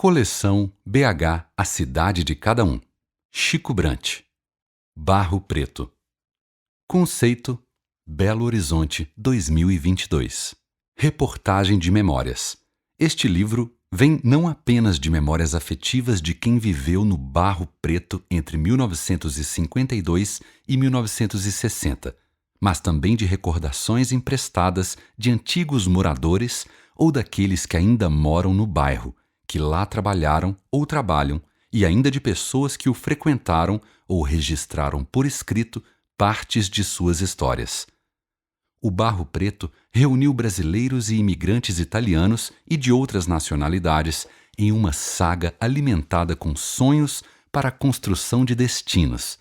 Coleção BH, a cidade de cada um. Chico Brant. Barro Preto. Conceito: Belo Horizonte 2022. Reportagem de memórias. Este livro vem não apenas de memórias afetivas de quem viveu no Barro Preto entre 1952 e 1960, mas também de recordações emprestadas de antigos moradores ou daqueles que ainda moram no bairro, que lá trabalharam ou trabalham, e ainda de pessoas que o frequentaram ou registraram por escrito partes de suas histórias. O Barro Preto reuniu brasileiros e imigrantes italianos e de outras nacionalidades em uma saga alimentada com sonhos para a construção de destinos,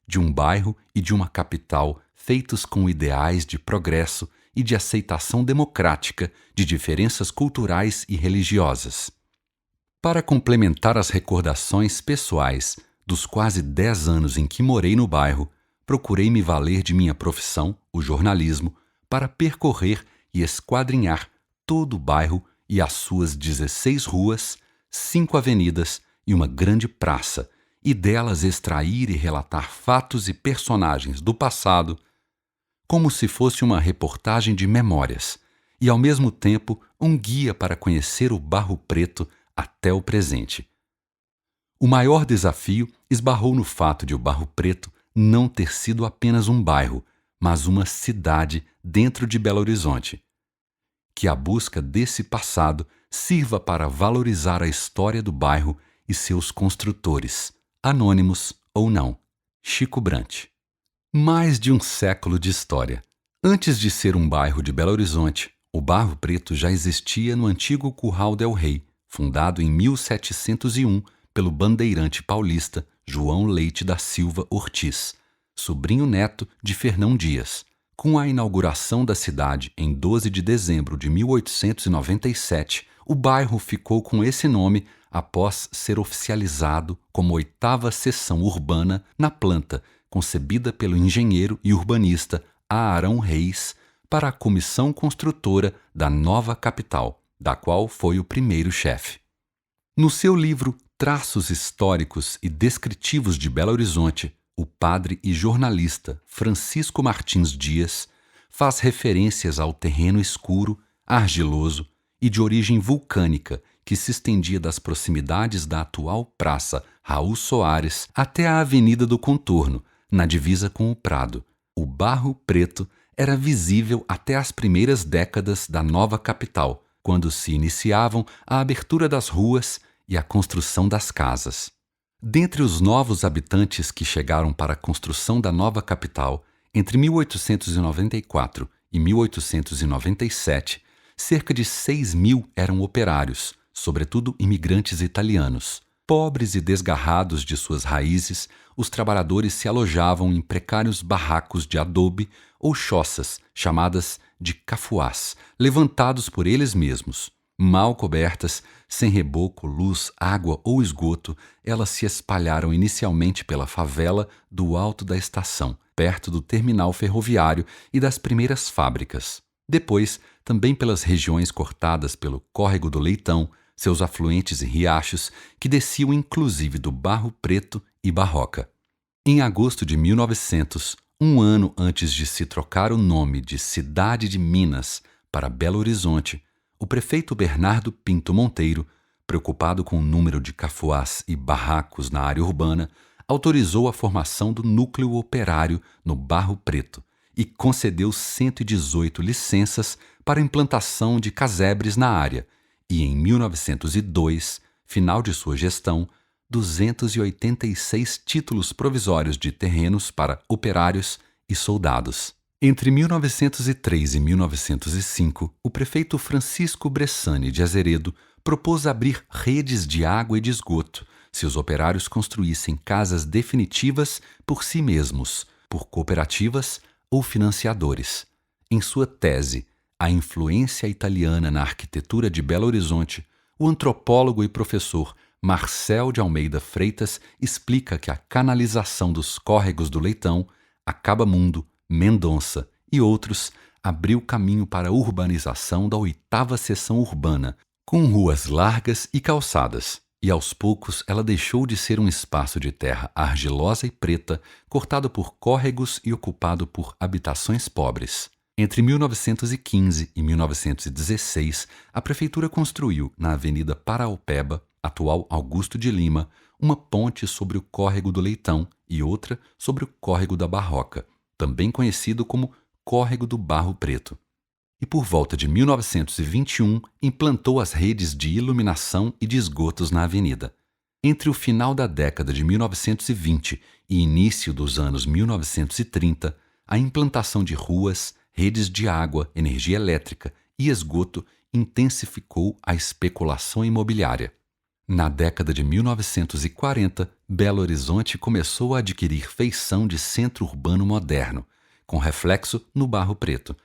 de um bairro e de uma capital feitos com ideais de progresso e de aceitação democrática de diferenças culturais e religiosas. Para complementar as recordações pessoais dos quase 10 anos em que morei no bairro, procurei me valer de minha profissão, o jornalismo, para percorrer e esquadrinhar todo o bairro e as suas 16 ruas, 5 avenidas e uma grande praça, e delas extrair e relatar fatos e personagens do passado, como se fosse uma reportagem de memórias, e ao mesmo tempo um guia para conhecer o Barro Preto até o presente. O maior desafio esbarrou no fato de o Barro Preto não ter sido apenas um bairro, mas uma cidade dentro de Belo Horizonte. Que a busca desse passado sirva para valorizar a história do bairro e seus construtores, anônimos ou não. Chico Brant. Mais de um século de história. Antes de ser um bairro de Belo Horizonte, o Barro Preto já existia no antigo Curral del Rei, fundado em 1701 pelo bandeirante paulista João Leite da Silva Ortiz, sobrinho neto de Fernão Dias. Com a inauguração da cidade em 12 de dezembro de 1897, o bairro ficou com esse nome após ser oficializado como 8ª seção urbana na planta, concebida pelo engenheiro e urbanista Aarão Reis para a comissão construtora da nova capital, da qual foi o primeiro chefe. No seu livro Traços Históricos e Descritivos de Belo Horizonte, o padre e jornalista Francisco Martins Dias faz referências ao terreno escuro, argiloso e de origem vulcânica que se estendia das proximidades da atual Praça Raul Soares até a Avenida do Contorno, na divisa com o Prado. O Barro Preto era visível até as primeiras décadas da nova capital, quando se iniciavam a abertura das ruas e a construção das casas. Dentre os novos habitantes que chegaram para a construção da nova capital, entre 1894 e 1897, cerca de 6.000 eram operários, sobretudo imigrantes italianos. Pobres e desgarrados de suas raízes, os trabalhadores se alojavam em precários barracos de adobe ou choças, chamadas de cafuás, levantados por eles mesmos. Mal cobertas, sem reboco, luz, água ou esgoto, elas se espalharam inicialmente pela favela do Alto da Estação, perto do terminal ferroviário e das primeiras fábricas. Depois, também pelas regiões cortadas pelo Córrego do Leitão, seus afluentes e riachos, que desciam inclusive do Barro Preto e Barroca. Em agosto de 1900, um ano antes de se trocar o nome de Cidade de Minas para Belo Horizonte, o prefeito Bernardo Pinto Monteiro, preocupado com o número de cafuás e barracos na área urbana, autorizou a formação do núcleo operário no Barro Preto e concedeu 118 licenças para a implantação de casebres na área, e em 1902, final de sua gestão, 286 títulos provisórios de terrenos para operários e soldados. Entre 1903 e 1905, o prefeito Francisco Bressani de Azeredo propôs abrir redes de água e de esgoto se os operários construíssem casas definitivas por si mesmos, por cooperativas ou financiadores. Em sua tese, A Influência Italiana na Arquitetura de Belo Horizonte, o antropólogo e professor Marcel de Almeida Freitas explica que a canalização dos córregos do Leitão, Acabamundo, Mendonça e outros abriu caminho para a urbanização da 8ª seção urbana, com ruas largas e calçadas. e aos poucos ela deixou de ser um espaço de terra argilosa e preta, cortado por córregos e ocupado por habitações pobres. Entre 1915 e 1916, a prefeitura construiu, na Avenida Paraopeba, atual Augusto de Lima, uma ponte sobre o Córrego do Leitão e outra sobre o Córrego da Barroca, também conhecido como Córrego do Barro Preto. E por volta de 1921 implantou as redes de iluminação e de esgotos na avenida. Entre o final da década de 1920 e início dos anos 1930, a implantação de ruas, redes de água, energia elétrica e esgoto intensificou a especulação imobiliária. Na década de 1940, Belo Horizonte começou a adquirir feição de centro urbano moderno, com reflexo no Barro Preto.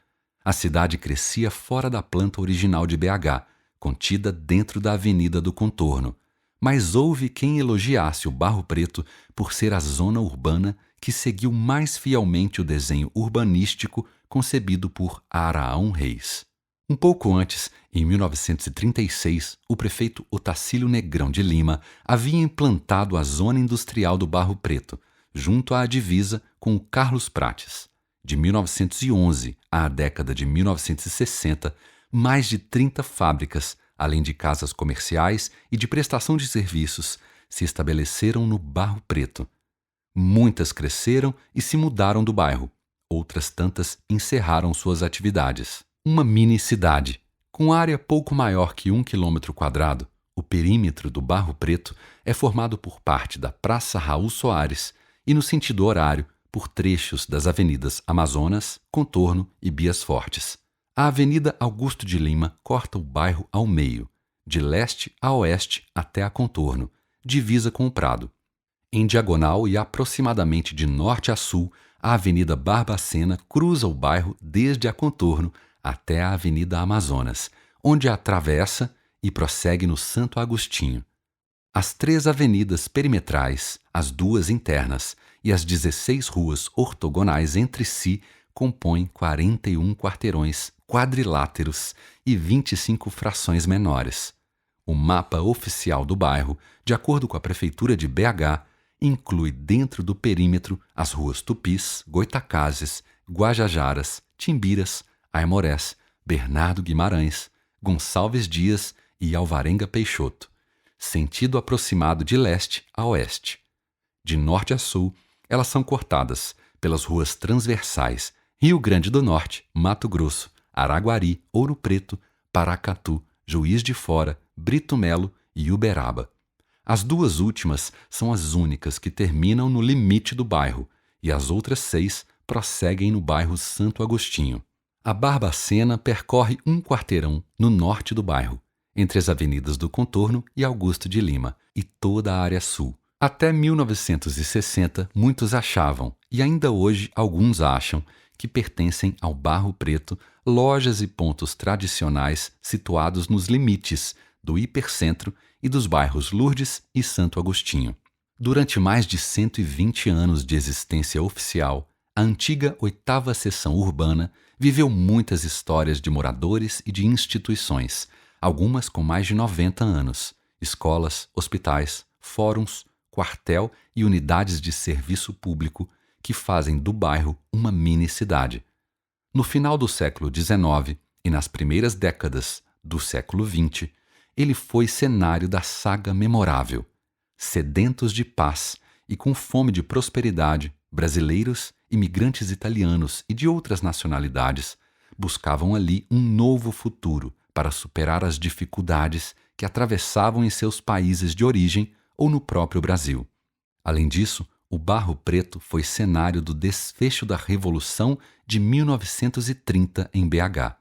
A cidade crescia fora da planta original de BH, contida dentro da Avenida do Contorno, mas houve quem elogiasse o Barro Preto por ser a zona urbana que seguiu mais fielmente o desenho urbanístico concebido por Araão Reis. Um pouco antes, em 1936, o prefeito Otacílio Negrão de Lima havia implantado a zona industrial do Barro Preto, junto à divisa com o Carlos Prates. De 1911 à década de 1960, mais de 30 fábricas, além de casas comerciais e de prestação de serviços, se estabeleceram no Barro Preto. Muitas cresceram e se mudaram do bairro, outras tantas encerraram suas atividades. Uma mini-cidade, com área pouco maior que 1 km², o perímetro do Barro Preto é formado por parte da Praça Raul Soares e, no sentido horário, por trechos das avenidas Amazonas, Contorno e Bias Fortes. A Avenida Augusto de Lima corta o bairro ao meio, de leste a oeste até a Contorno, divisa com o Prado. Em diagonal e aproximadamente de norte a sul, a Avenida Barbacena cruza o bairro desde a Contorno até a Avenida Amazonas, onde a atravessa e prossegue no Santo Agostinho. As 3 avenidas perimetrais, as 2 internas e as 16 ruas ortogonais entre si compõem 41 quarteirões quadriláteros e 25 frações menores. O mapa oficial do bairro, de acordo com a Prefeitura de BH, inclui dentro do perímetro as ruas Tupis, Goitacazes, Guajajaras, Timbiras, Aimorés, Bernardo Guimarães, Gonçalves Dias e Alvarenga Peixoto, sentido aproximado de leste a oeste. De norte a sul, elas são cortadas pelas ruas transversais Rio Grande do Norte, Mato Grosso, Araguari, Ouro Preto, Paracatu, Juiz de Fora, Brito Melo e Uberaba. As 2 últimas são as únicas que terminam no limite do bairro e as outras 6 prosseguem no bairro Santo Agostinho. A Barbacena percorre um quarteirão no norte do bairro, entre as avenidas do Contorno e Augusto de Lima, e toda a área sul. Até 1960, muitos achavam, e ainda hoje alguns acham, que pertencem ao Barro Preto lojas e pontos tradicionais situados nos limites do hipercentro e dos bairros Lourdes e Santo Agostinho. Durante mais de 120 anos de existência oficial, a antiga 8ª Seção Urbana viveu muitas histórias de moradores e de instituições, algumas com mais de 90 anos, escolas, hospitais, fóruns, quartel e unidades de serviço público que fazem do bairro uma mini-cidade. No final do século XIX e nas primeiras décadas do século XX, ele foi cenário da saga memorável. Sedentos de paz e com fome de prosperidade, brasileiros, imigrantes italianos e de outras nacionalidades buscavam ali um novo futuro para superar as dificuldades que atravessavam em seus países de origem ou no próprio Brasil. Além disso, o Barro Preto foi cenário do desfecho da Revolução de 1930 em BH.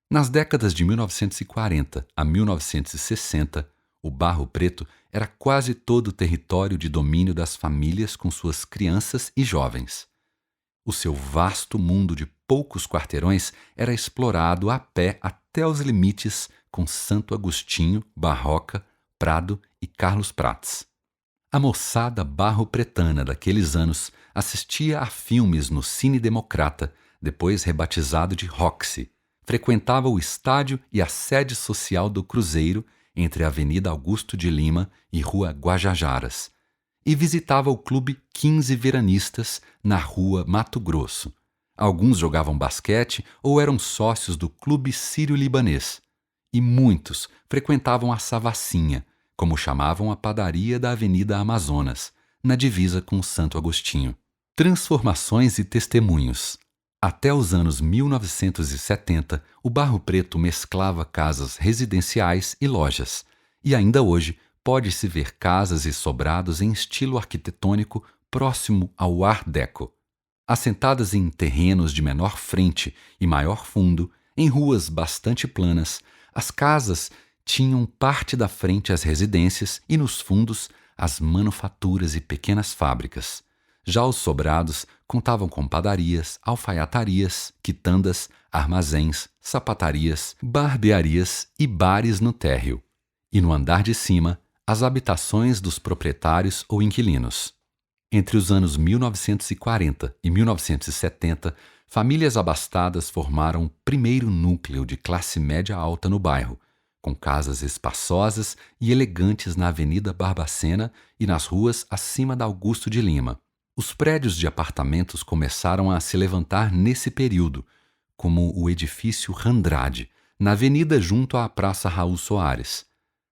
Nas décadas de 1940 a 1960, o Barro Preto era quase todo o território de domínio das famílias com suas crianças e jovens. O seu vasto mundo de poucos quarteirões era explorado a pé até os limites com Santo Agostinho, Barroca, Prado e Carlos Prates. A moçada barro-pretana daqueles anos assistia a filmes no Cine Democrata, depois rebatizado de Roxy, frequentava o estádio e a sede social do Cruzeiro entre a Avenida Augusto de Lima e Rua Guajajaras, e visitava o Clube 15 Veranistas na Rua Mato Grosso. Alguns jogavam basquete ou eram sócios do Clube Sírio-Libanês, e muitos frequentavam a Savassinha, como chamavam a padaria da Avenida Amazonas, na divisa com o Santo Agostinho. Transformações e testemunhos. Até os anos 1970, o Barro Preto mesclava casas residenciais e lojas, e ainda hoje pode-se ver casas e sobrados em estilo arquitetônico próximo ao Art Deco. Assentadas em terrenos de menor frente e maior fundo, em ruas bastante planas, as casas tinham parte da frente as residências e nos fundos as manufaturas e pequenas fábricas. Já os sobrados contavam com padarias, alfaiatarias, quitandas, armazéns, sapatarias, barbearias e bares no térreo. E no andar de cima, as habitações dos proprietários ou inquilinos. Entre os anos 1940 e 1970, famílias abastadas formaram o primeiro núcleo de classe média alta no bairro, com casas espaçosas e elegantes na Avenida Barbacena e nas ruas acima da Augusto de Lima. Os prédios de apartamentos começaram a se levantar nesse período, como o edifício Andrade, na avenida junto à Praça Raul Soares.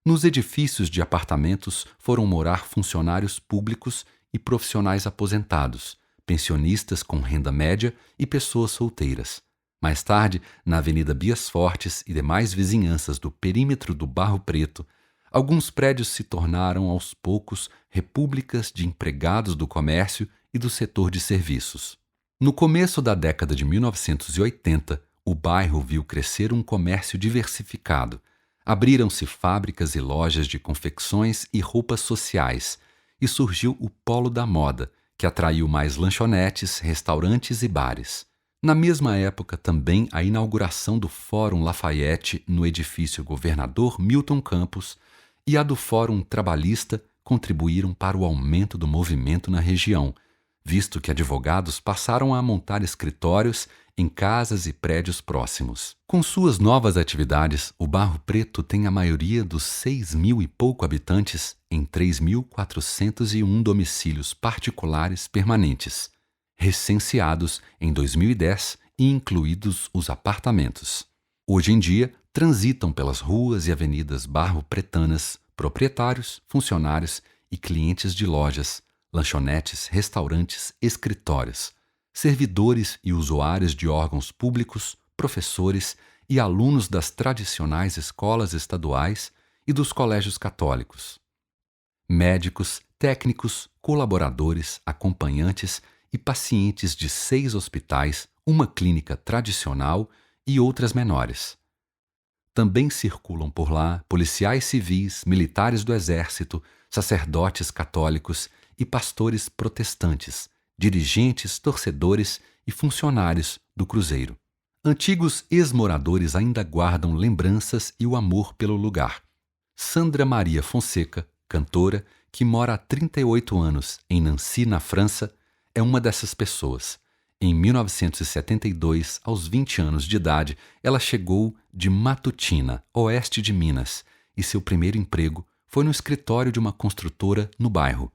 Nos edifícios de apartamentos foram morar funcionários públicos e profissionais aposentados, pensionistas com renda média e pessoas solteiras. Mais tarde, na Avenida Bias Fortes e demais vizinhanças do perímetro do Barro Preto, alguns prédios se tornaram aos poucos repúblicas de empregados do comércio e do setor de serviços. No começo da década de 1980, o bairro viu crescer um comércio diversificado. Abriram-se fábricas e lojas de confecções e roupas sociais, e surgiu o Polo da Moda, que atraiu mais lanchonetes, restaurantes e bares. Na mesma época, também a inauguração do Fórum Lafayette no edifício Governador Milton Campos e a do Fórum Trabalhista contribuíram para o aumento do movimento na região, visto que advogados passaram a montar escritórios em casas e prédios próximos. Com suas novas atividades, o Barro Preto tem a maioria dos 6.000 e pouco habitantes em 3.401 domicílios particulares permanentes, recenseados em 2010 e incluídos os apartamentos. Hoje em dia, transitam pelas ruas e avenidas barro-pretanas proprietários, funcionários e clientes de lojas, lanchonetes, restaurantes, escritórios, servidores e usuários de órgãos públicos, professores e alunos das tradicionais escolas estaduais e dos colégios católicos, médicos, técnicos, colaboradores, acompanhantes e pacientes de 6 hospitais, uma clínica tradicional e outras menores. Também circulam por lá policiais civis, militares do exército, sacerdotes católicos e pastores protestantes, dirigentes, torcedores e funcionários do Cruzeiro. Antigos ex-moradores ainda guardam lembranças e o amor pelo lugar. Sandra Maria Fonseca, cantora, que mora há 38 anos em Nancy, na França, é uma dessas pessoas. Em 1972, aos 20 anos de idade, ela chegou de Matutina, oeste de Minas, e seu primeiro emprego foi no escritório de uma construtora no bairro.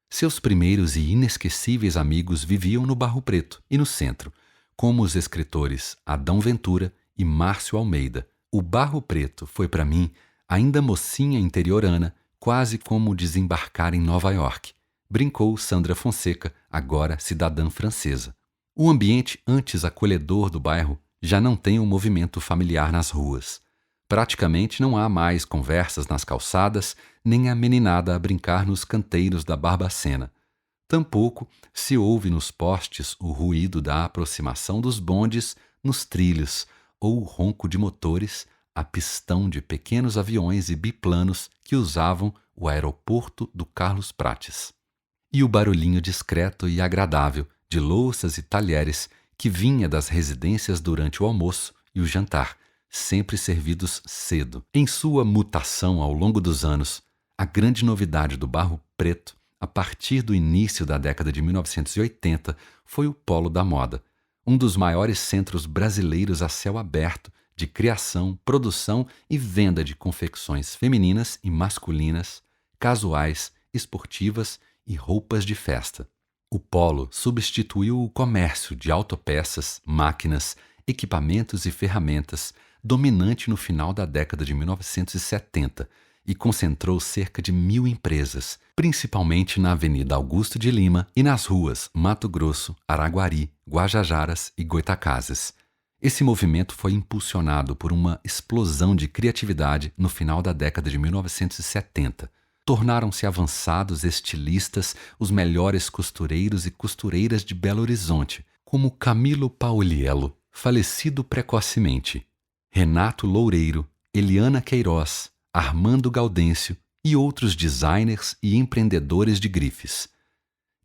Seus primeiros e inesquecíveis amigos viviam no Barro Preto e no centro, como os escritores Adão Ventura e Márcio Almeida. O Barro Preto foi para mim, ainda mocinha interiorana, quase como desembarcar em Nova York, brincou Sandra Fonseca, agora cidadã francesa. O ambiente antes acolhedor do bairro já não tem um movimento familiar nas ruas. Praticamente não há mais conversas nas calçadas, nem a meninada a brincar nos canteiros da Barbacena. Tampouco se ouve nos postes o ruído da aproximação dos bondes nos trilhos ou o ronco de motores a pistão de pequenos aviões e biplanos que usavam o aeroporto do Carlos Prates. E o barulhinho discreto e agradável de louças e talheres que vinha das residências durante o almoço e o jantar, sempre servidos cedo. Em sua mutação ao longo dos anos, a grande novidade do Barro Preto, a partir do início da década de 1980, foi o Polo da Moda, um dos maiores centros brasileiros a céu aberto de criação, produção e venda de confecções femininas e masculinas, casuais, esportivas e roupas de festa. O polo substituiu o comércio de autopeças, máquinas, equipamentos e ferramentas, dominante no final da década de 1970, e concentrou cerca de 1.000 empresas, principalmente na Avenida Augusto de Lima e nas ruas Mato Grosso, Araguari, Guajajaras e Goitacazes. Esse movimento foi impulsionado por uma explosão de criatividade no final da década de 1970. Tornaram-se avançados estilistas os melhores costureiros e costureiras de Belo Horizonte, como Camilo Pauliello, falecido precocemente, Renato Loureiro, Eliana Queiroz, Armando Gaudêncio e outros designers e empreendedores de grifes.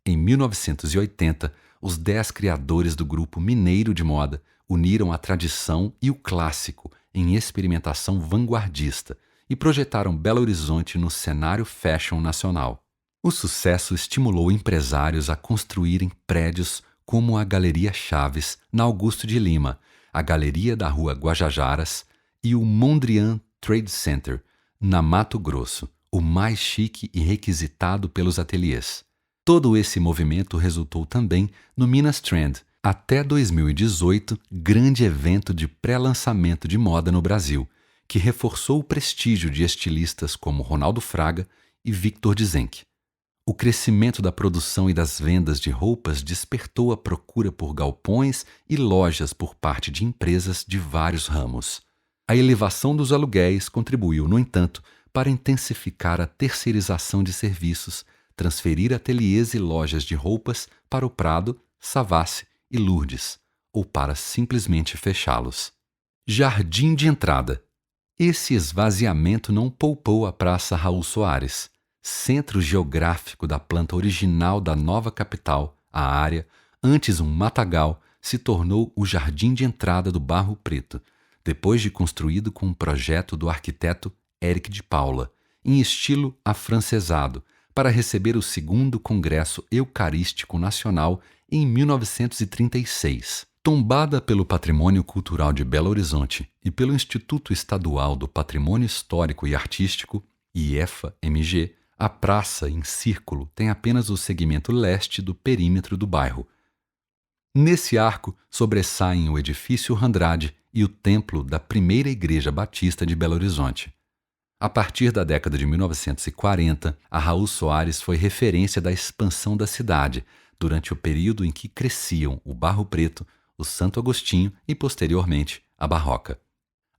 Em 1980, os 10 criadores do grupo mineiro de moda uniram a tradição e o clássico em experimentação vanguardista e projetaram Belo Horizonte no cenário fashion nacional. O sucesso estimulou empresários a construírem prédios como a Galeria Chaves, na Augusto de Lima, a Galeria da Rua Guajajaras e o Mondrian Trade Center, na Mato Grosso, o mais chique e requisitado pelos ateliês. Todo esse movimento resultou também no Minas Trend, até 2018, grande evento de pré-lançamento de moda no Brasil, que reforçou o prestígio de estilistas como Ronaldo Fraga e Victor Dizenck. O crescimento da produção e das vendas de roupas despertou a procura por galpões e lojas por parte de empresas de vários ramos. A elevação dos aluguéis contribuiu, no entanto, para intensificar a terceirização de serviços, transferir ateliês e lojas de roupas para o Prado, Savassi e Lourdes, ou para simplesmente fechá-los. Jardim de entrada. Esse esvaziamento não poupou a Praça Raul Soares, centro geográfico da planta original da nova capital. A área, antes um matagal, se tornou o jardim de entrada do Barro Preto, depois de construído com um projeto do arquiteto Éric de Paula, em estilo afrancesado, para receber o segundo Congresso Eucarístico Nacional em 1936. Tombada pelo Patrimônio Cultural de Belo Horizonte e pelo Instituto Estadual do Patrimônio Histórico e Artístico, IEFA-MG, a praça em círculo tem apenas o segmento leste do perímetro do bairro. Nesse arco sobressaem o edifício Andrade e o templo da primeira Igreja Batista de Belo Horizonte. A partir da década de 1940, a Raul Soares foi referência da expansão da cidade, durante o período em que cresciam o Barro Preto, o Santo Agostinho e, posteriormente, a Barroca.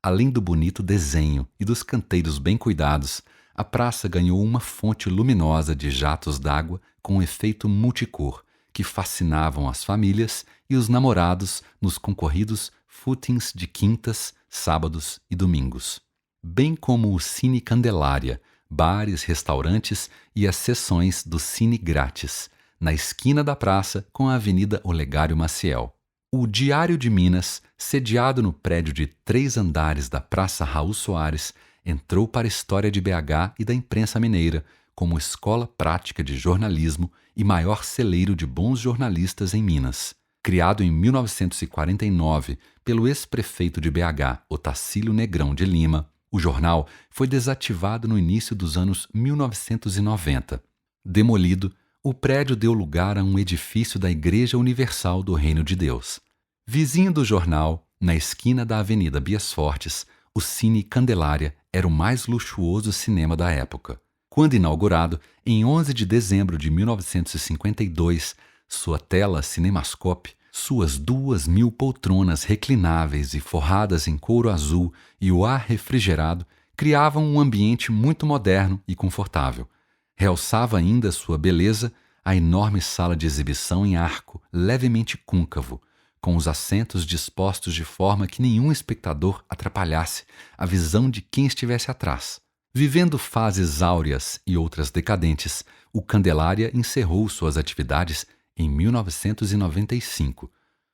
Além do bonito desenho e dos canteiros bem cuidados, a praça ganhou uma fonte luminosa de jatos d'água com efeito multicor, que fascinavam as famílias e os namorados nos concorridos footings de quintas, sábados e domingos. Bem como o Cine Candelária, bares, restaurantes e as sessões do Cine Grátis, na esquina da praça com a Avenida Olegário Maciel. O Diário de Minas, sediado no prédio de 3 andares da Praça Raul Soares, entrou para a história de BH e da imprensa mineira como escola prática de jornalismo e maior celeiro de bons jornalistas em Minas. Criado em 1949 pelo ex-prefeito de BH, Otacílio Negrão de Lima, o jornal foi desativado no início dos anos 1990. Demolido, o prédio deu lugar a um edifício da Igreja Universal do Reino de Deus. Vizinho do jornal, na esquina da Avenida Bias Fortes, o Cine Candelária era o mais luxuoso cinema da época. Quando inaugurado, em 11 de dezembro de 1952, sua tela Cinemascope, suas 2.000 poltronas reclináveis e forradas em couro azul e o ar refrigerado criavam um ambiente muito moderno e confortável. Realçava ainda sua beleza a enorme sala de exibição em arco levemente côncavo, com os assentos dispostos de forma que nenhum espectador atrapalhasse a visão de quem estivesse atrás. Vivendo fases áureas e outras decadentes, o Candelária encerrou suas atividades em 1995.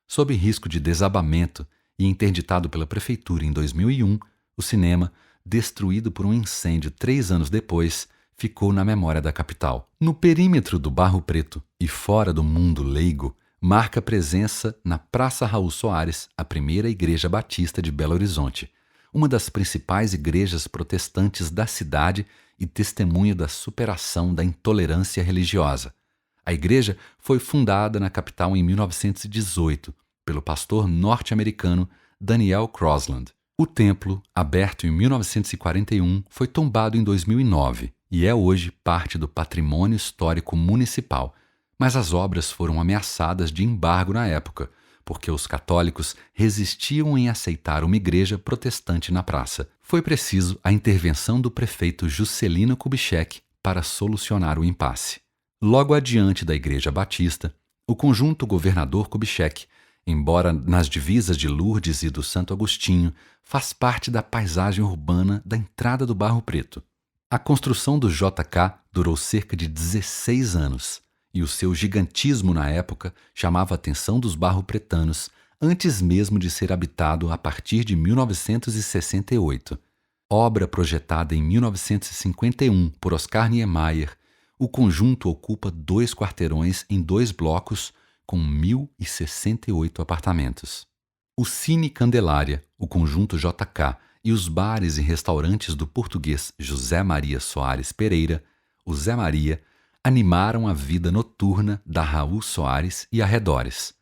Sob risco de desabamento e interditado pela prefeitura em 2001, o cinema, destruído por um incêndio 3 anos depois, ficou na memória da capital. No perímetro do Barro Preto e fora do mundo leigo, marca presença na Praça Raul Soares, a primeira igreja batista de Belo Horizonte, uma das principais igrejas protestantes da cidade e testemunho da superação da intolerância religiosa. A igreja foi fundada na capital em 1918 pelo pastor norte-americano Daniel Crosland. O templo, aberto em 1941, foi tombado em 2009 e é hoje parte do patrimônio histórico municipal, mas as obras foram ameaçadas de embargo na época, porque os católicos resistiam em aceitar uma igreja protestante na praça. Foi preciso a intervenção do prefeito Juscelino Kubitschek para solucionar o impasse. Logo adiante da Igreja Batista, o conjunto Governador Kubitschek, embora nas divisas de Lourdes e do Santo Agostinho, faz parte da paisagem urbana da entrada do Barro Preto. A construção do JK durou cerca de 16 anos, e o seu gigantismo na época chamava a atenção dos barro-pretanos antes mesmo de ser habitado a partir de 1968. Obra projetada em 1951 por Oscar Niemeyer, o conjunto ocupa 2 quarteirões em 2 blocos com 1.068 apartamentos. O Cine Candelária, o conjunto JK e os bares e restaurantes do português José Maria Soares Pereira, o Zé Maria, animaram a vida noturna da Raul Soares e arredores.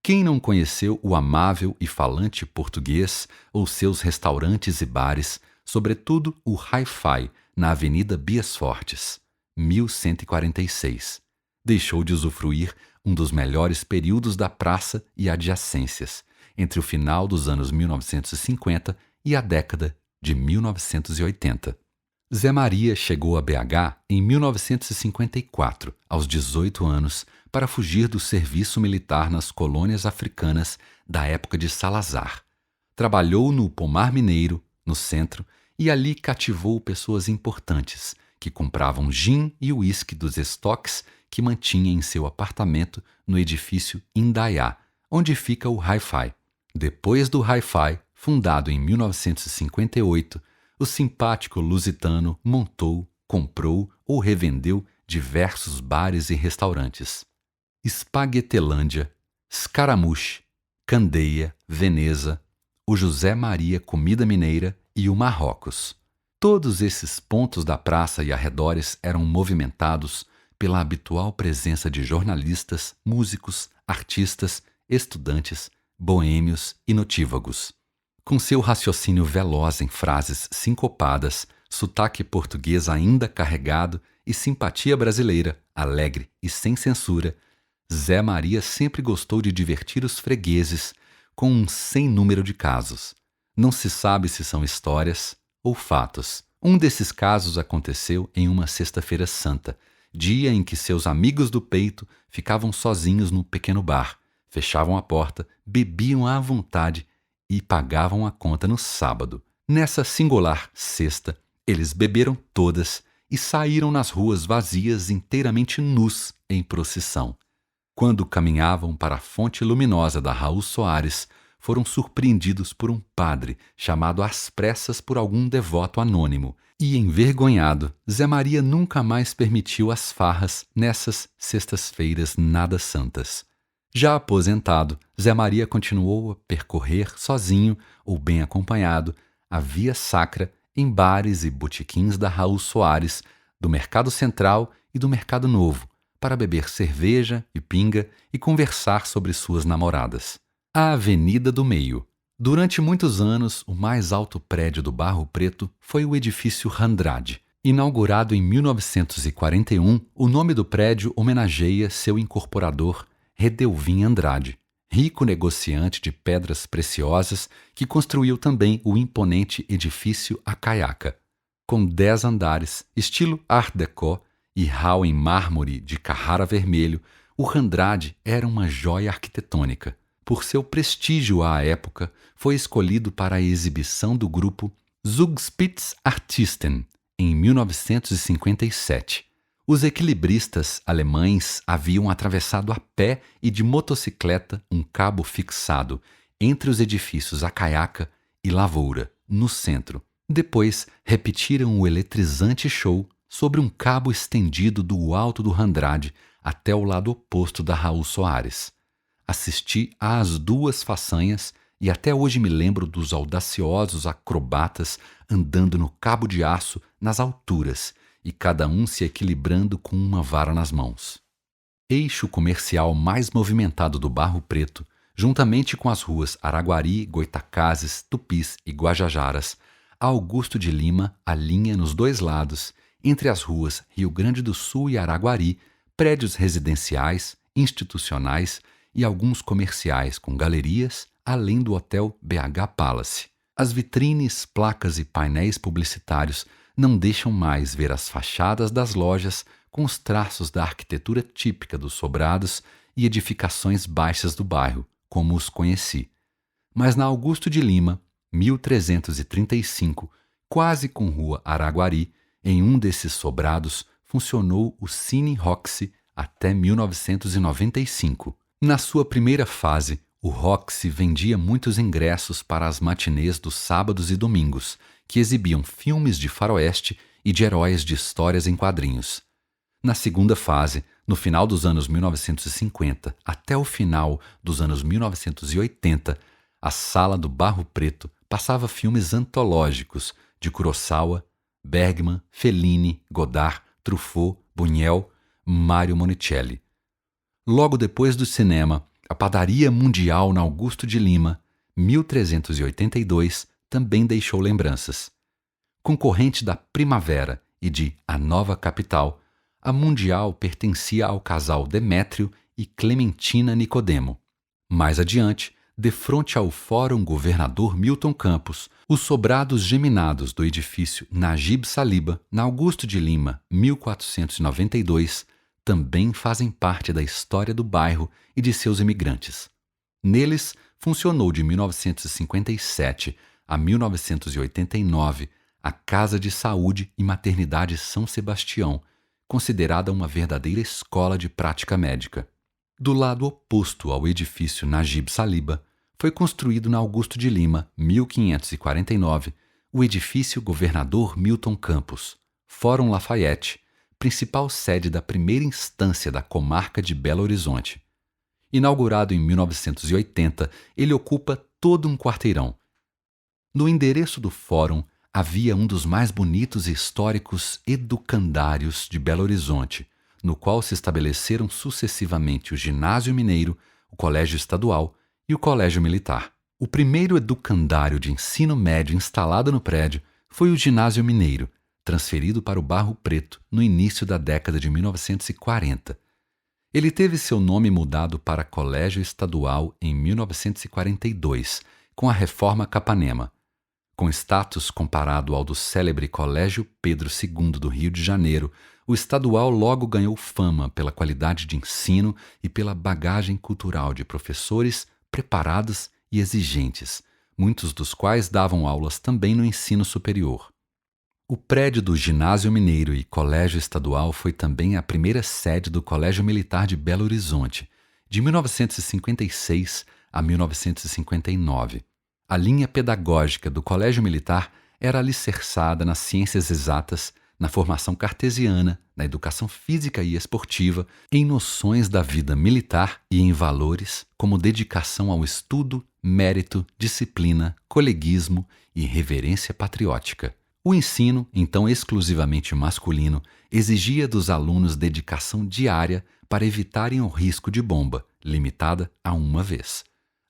Quem não conheceu o amável e falante português ou seus restaurantes e bares, sobretudo o Hi-Fi, na Avenida Bias Fortes, 1146, deixou de usufruir um dos melhores períodos da praça e adjacências, entre o final dos anos 1950 e a década de 1980. Zé Maria chegou a BH em 1954, aos 18 anos, para fugir do serviço militar nas colônias africanas da época de Salazar. Trabalhou no Pomar Mineiro, no centro, e ali cativou pessoas importantes, que compravam gin e uísque dos estoques que mantinha em seu apartamento no edifício Indaiá, onde fica o Hi-Fi. Depois do Hi-Fi, fundado em 1958, o simpático lusitano montou, comprou ou revendeu diversos bares e restaurantes. Espaguetelândia, Scaramouche, Candeia, Veneza, o José Maria Comida Mineira e o Marrocos. Todos esses pontos da praça e arredores eram movimentados pela habitual presença de jornalistas, músicos, artistas, estudantes, boêmios e notívagos. Com seu raciocínio veloz em frases sincopadas, sotaque português ainda carregado e simpatia brasileira, alegre e sem censura, Zé Maria sempre gostou de divertir os fregueses com um sem número de casos. Não se sabe se são histórias ou fatos. Um desses casos aconteceu em uma sexta-feira santa, dia em que seus amigos do peito ficavam sozinhos no pequeno bar, fechavam a porta, bebiam à vontade e pagavam a conta no sábado. Nessa singular sexta, eles beberam todas e saíram nas ruas vazias inteiramente nus em procissão. Quando caminhavam para a fonte luminosa da Raul Soares, foram surpreendidos por um padre chamado às pressas por algum devoto anônimo, e, envergonhado, Zé Maria nunca mais permitiu as farras nessas sextas-feiras nada santas. Já aposentado, Zé Maria continuou a percorrer sozinho ou bem acompanhado a via sacra em bares e botequins da Raul Soares, do Mercado Central e do Mercado Novo, para beber cerveja e pinga e conversar sobre suas namoradas. A Avenida do Meio. Durante muitos anos, o mais alto prédio do Barro Preto foi o edifício Andrade. Inaugurado em 1941, o nome do prédio homenageia seu incorporador, Redelvin Andrade, rico negociante de pedras preciosas que construiu também o imponente edifício Acaiaca. Com 10 andares, estilo Art Deco e hall em mármore de Carrara vermelho, o Andrade era uma joia arquitetônica. Por seu prestígio à época, foi escolhido para a exibição do grupo Zugspitzartisten, em 1957. Os equilibristas alemães haviam atravessado a pé e de motocicleta um cabo fixado entre os edifícios Acaiaca e Lavoura, no centro. Depois, repetiram o eletrizante show sobre um cabo estendido do alto do Andrade até o lado oposto da Raul Soares. Assisti às duas façanhas e até hoje me lembro dos audaciosos acrobatas andando no cabo de aço nas alturas e cada um se equilibrando com uma vara nas mãos. Eixo comercial mais movimentado do Barro Preto, juntamente com as ruas Araguari, Goitacazes, Tupis e Guajajaras, a Augusto de Lima alinha nos dois lados, entre as ruas Rio Grande do Sul e Araguari, prédios residenciais, institucionais e alguns comerciais com galerias, além do Hotel BH Palace. As vitrines, placas e painéis publicitários não deixam mais ver as fachadas das lojas com os traços da arquitetura típica dos sobrados e edificações baixas do bairro, como os conheci. Mas na Augusto de Lima, 1335, quase com rua Araguari, em um desses sobrados, funcionou o Cine Roxy até 1995. Na sua primeira fase, o Roxy vendia muitos ingressos para as matinês dos sábados e domingos, que exibiam filmes de faroeste e de heróis de histórias em quadrinhos. Na segunda fase, no final dos anos 1950 até o final dos anos 1980, a Sala do Barro Preto passava filmes antológicos de Kurosawa, Bergman, Fellini, Godard, Truffaut, Buñuel, Mario Monicelli. Logo depois do cinema, a Padaria Mundial na Augusto de Lima, 1382, também deixou lembranças. Concorrente da Primavera e de A Nova Capital, a Mundial pertencia ao casal Demétrio e Clementina Nicodemo. Mais adiante, defronte ao Fórum Governador Milton Campos, os sobrados geminados do edifício Najib Saliba, na Augusto de Lima, 1492, também fazem parte da história do bairro e de seus imigrantes. Neles, funcionou de 1957 a 1989 a Casa de Saúde e Maternidade São Sebastião, considerada uma verdadeira escola de prática médica. Do lado oposto ao edifício Najib Saliba, foi construído na Augusto de Lima, 1549, o edifício Governador Milton Campos, Fórum Lafayette, principal sede da primeira instância da comarca de Belo Horizonte. Inaugurado em 1980, ele ocupa todo um quarteirão. No endereço do Fórum havia um dos mais bonitos e históricos educandários de Belo Horizonte, no qual se estabeleceram sucessivamente o Ginásio Mineiro, o Colégio Estadual e o Colégio Militar. O primeiro educandário de ensino médio instalado no prédio foi o Ginásio Mineiro, transferido para o Barro Preto no início da década de 1940. Ele teve seu nome mudado para Colégio Estadual em 1942, com a Reforma Capanema. Com status comparado ao do célebre Colégio Pedro II do Rio de Janeiro, o estadual logo ganhou fama pela qualidade de ensino e pela bagagem cultural de professores preparados e exigentes, muitos dos quais davam aulas também no ensino superior. O prédio do Ginásio Mineiro e Colégio Estadual foi também a primeira sede do Colégio Militar de Belo Horizonte, de 1956 a 1959. A linha pedagógica do Colégio Militar era alicerçada nas ciências exatas, na formação cartesiana, na educação física e esportiva, em noções da vida militar e em valores como dedicação ao estudo, mérito, disciplina, coleguismo e reverência patriótica. O ensino, então exclusivamente masculino, exigia dos alunos dedicação diária para evitarem o risco de bomba, limitada a uma vez.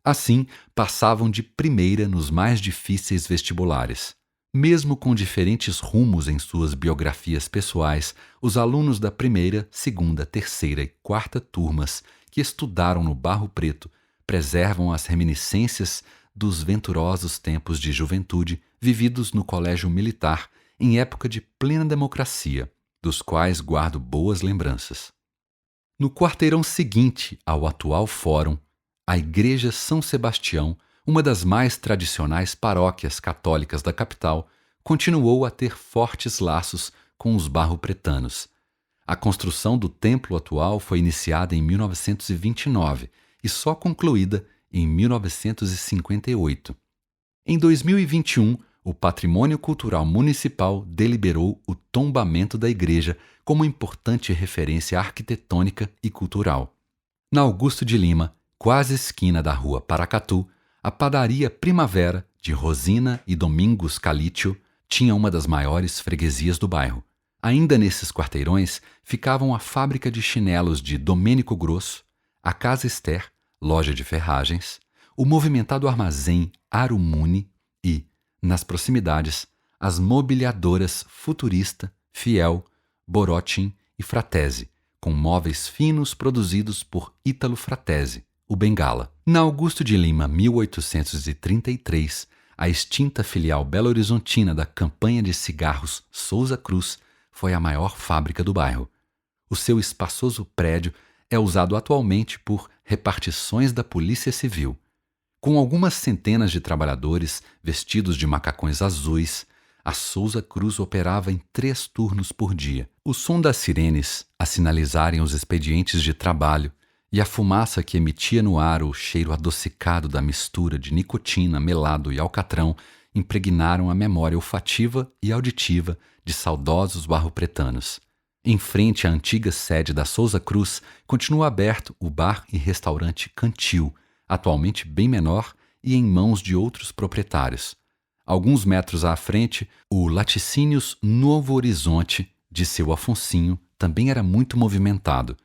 Assim, passavam de primeira nos mais difíceis vestibulares. Mesmo com diferentes rumos em suas biografias pessoais, os alunos da primeira, segunda, terceira e quarta turmas que estudaram no Barro Preto preservam as reminiscências dos venturosos tempos de juventude vividos no Colégio Militar em época de plena democracia, dos quais guardo boas lembranças. No quarteirão seguinte ao atual fórum, a Igreja São Sebastião, uma das mais tradicionais paróquias católicas da capital, continuou a ter fortes laços com os barro-pretanos. A construção do templo atual foi iniciada em 1929 e só concluída em 1958. Em 2021, o Patrimônio Cultural Municipal deliberou o tombamento da igreja como importante referência arquitetônica e cultural. Na Augusto de Lima, quase esquina da rua Paracatu, a padaria Primavera, de Rosina e Domingos Calítio, tinha uma das maiores freguesias do bairro. Ainda nesses quarteirões ficavam a fábrica de chinelos de Domênico Grosso, a Casa Esther, loja de ferragens, o movimentado armazém Arumuni e, nas proximidades, as mobiliadoras Futurista, Fiel, Borotin e Fratese, com móveis finos produzidos por Ítalo Fratese, o Bengala. Na Augusto de Lima, 1833, a extinta filial belo-horizontina da Campanha de Cigarros Souza Cruz foi a maior fábrica do bairro. O seu espaçoso prédio é usado atualmente por repartições da Polícia Civil. Com algumas centenas de trabalhadores vestidos de macacões azuis, a Souza Cruz operava em 3 turnos por dia. O som das sirenes a sinalizarem os expedientes de trabalho e a fumaça que emitia no ar o cheiro adocicado da mistura de nicotina, melado e alcatrão impregnaram a memória olfativa e auditiva de saudosos barro-pretanos. Em frente à antiga sede da Souza Cruz, continua aberto o bar e restaurante Cantil, atualmente bem menor e em mãos de outros proprietários. Alguns metros à frente, o Laticínios Novo Horizonte, de seu Afonsinho, também era muito movimentado.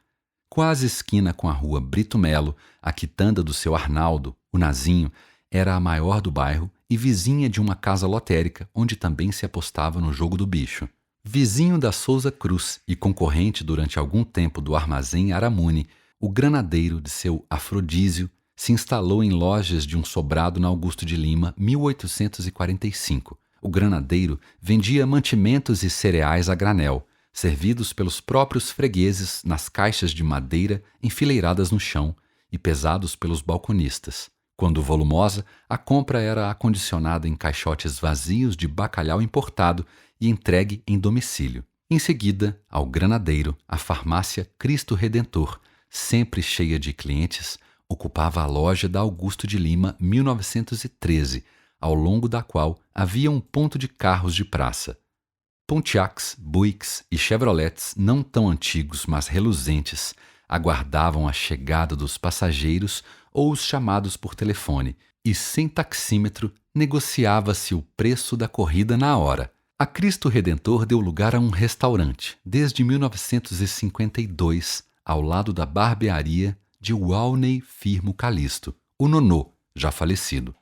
Quase esquina com a rua Brito Melo, a quitanda do seu Arnaldo, o Nazinho, era a maior do bairro e vizinha de uma casa lotérica, onde também se apostava no jogo do bicho. Vizinho da Souza Cruz e concorrente durante algum tempo do armazém Aramune, o granadeiro de seu Afrodísio se instalou em lojas de um sobrado na Augusto de Lima, 1845. O granadeiro vendia mantimentos e cereais a granel, servidos pelos próprios fregueses nas caixas de madeira enfileiradas no chão e pesados pelos balconistas. Quando volumosa, a compra era acondicionada em caixotes vazios de bacalhau importado e entregue em domicílio. Em seguida, ao granadeiro, a farmácia Cristo Redentor, sempre cheia de clientes, ocupava a loja da Augusto de Lima, 1913, ao longo da qual havia um ponto de carros de praça. Pontiacs, Buicks e Chevrolets não tão antigos, mas reluzentes, aguardavam a chegada dos passageiros ou os chamados por telefone, e sem taxímetro negociava-se o preço da corrida na hora. A Cristo Redentor deu lugar a um restaurante, desde 1952, ao lado da barbearia de Walney Firmo Calisto, o Nonô, já falecido.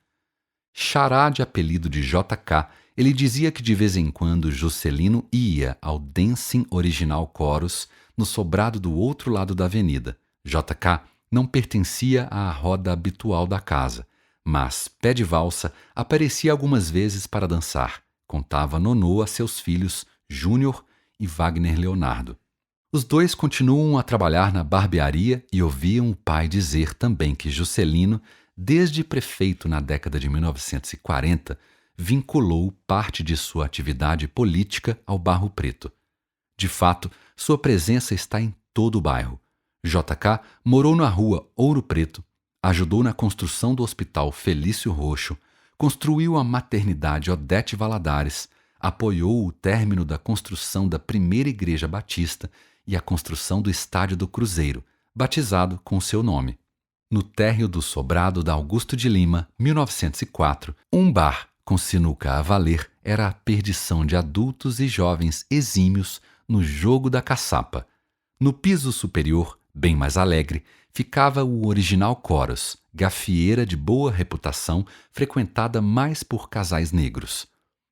Xará de apelido de JK, ele dizia que de vez em quando Juscelino ia ao Dancing Original Chorus no sobrado do outro lado da avenida. JK não pertencia à roda habitual da casa, mas Pé de Valsa aparecia algumas vezes para dançar, contava Nonô a seus filhos Júnior e Wagner Leonardo. Os dois continuam a trabalhar na barbearia e ouviam o pai dizer também que Juscelino, desde prefeito na década de 1940, vinculou parte de sua atividade política ao Barro Preto. De fato, sua presença está em todo o bairro. JK morou na rua Ouro Preto, ajudou na construção do Hospital Felício Roxo, construiu a maternidade Odete Valadares, apoiou o término da construção da primeira igreja batista e a construção do Estádio do Cruzeiro, batizado com seu nome. No térreo do sobrado da Augusto de Lima, 1904, um bar com sinuca a valer era a perdição de adultos e jovens exímios no jogo da caçapa. No piso superior, bem mais alegre, ficava o Original Chorus, gafieira de boa reputação frequentada mais por casais negros.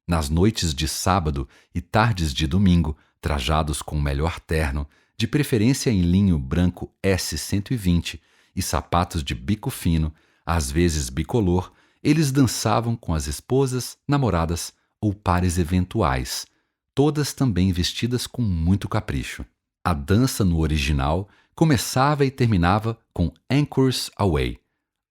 Nas noites de sábado e tardes de domingo, trajados com o melhor terno, de preferência em linho branco S120 e sapatos de bico fino, às vezes bicolor, eles dançavam com as esposas, namoradas ou pares eventuais, todas também vestidas com muito capricho. A dança no original começava e terminava com Anchors Away,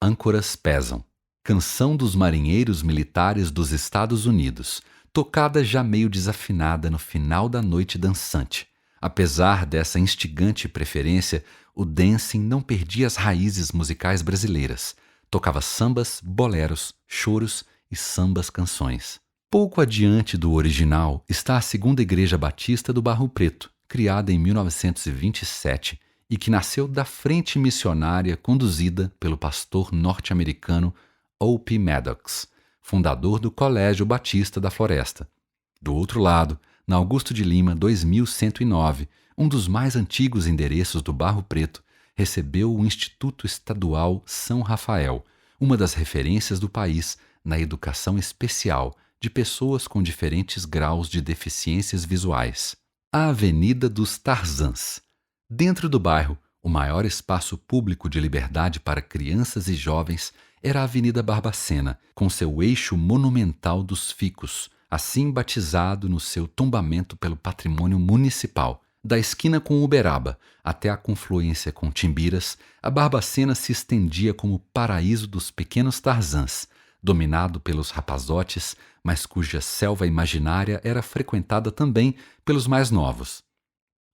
Âncoras Pesam, canção dos marinheiros militares dos Estados Unidos, tocada já meio desafinada no final da noite dançante. Apesar dessa instigante preferência, o dancing não perdia as raízes musicais brasileiras. Tocava sambas, boleros, choros e sambas-canções. Pouco adiante do original está a segunda igreja batista do Barro Preto, criada em 1927 e que nasceu da frente missionária conduzida pelo pastor norte-americano O.P. Maddox, fundador do Colégio Batista da Floresta. Do outro lado, na Augusto de Lima 2109, um dos mais antigos endereços do Barro Preto, recebeu o Instituto Estadual São Rafael, uma das referências do país na educação especial de pessoas com diferentes graus de deficiências visuais. A Avenida dos Tarzãs. Dentro do bairro, o maior espaço público de liberdade para crianças e jovens era a Avenida Barbacena, com seu eixo monumental dos ficus, assim batizado no seu tombamento pelo patrimônio municipal. Da esquina com Uberaba até a confluência com Timbiras, a Barbacena se estendia como o paraíso dos pequenos Tarzãs, dominado pelos rapazotes, mas cuja selva imaginária era frequentada também pelos mais novos.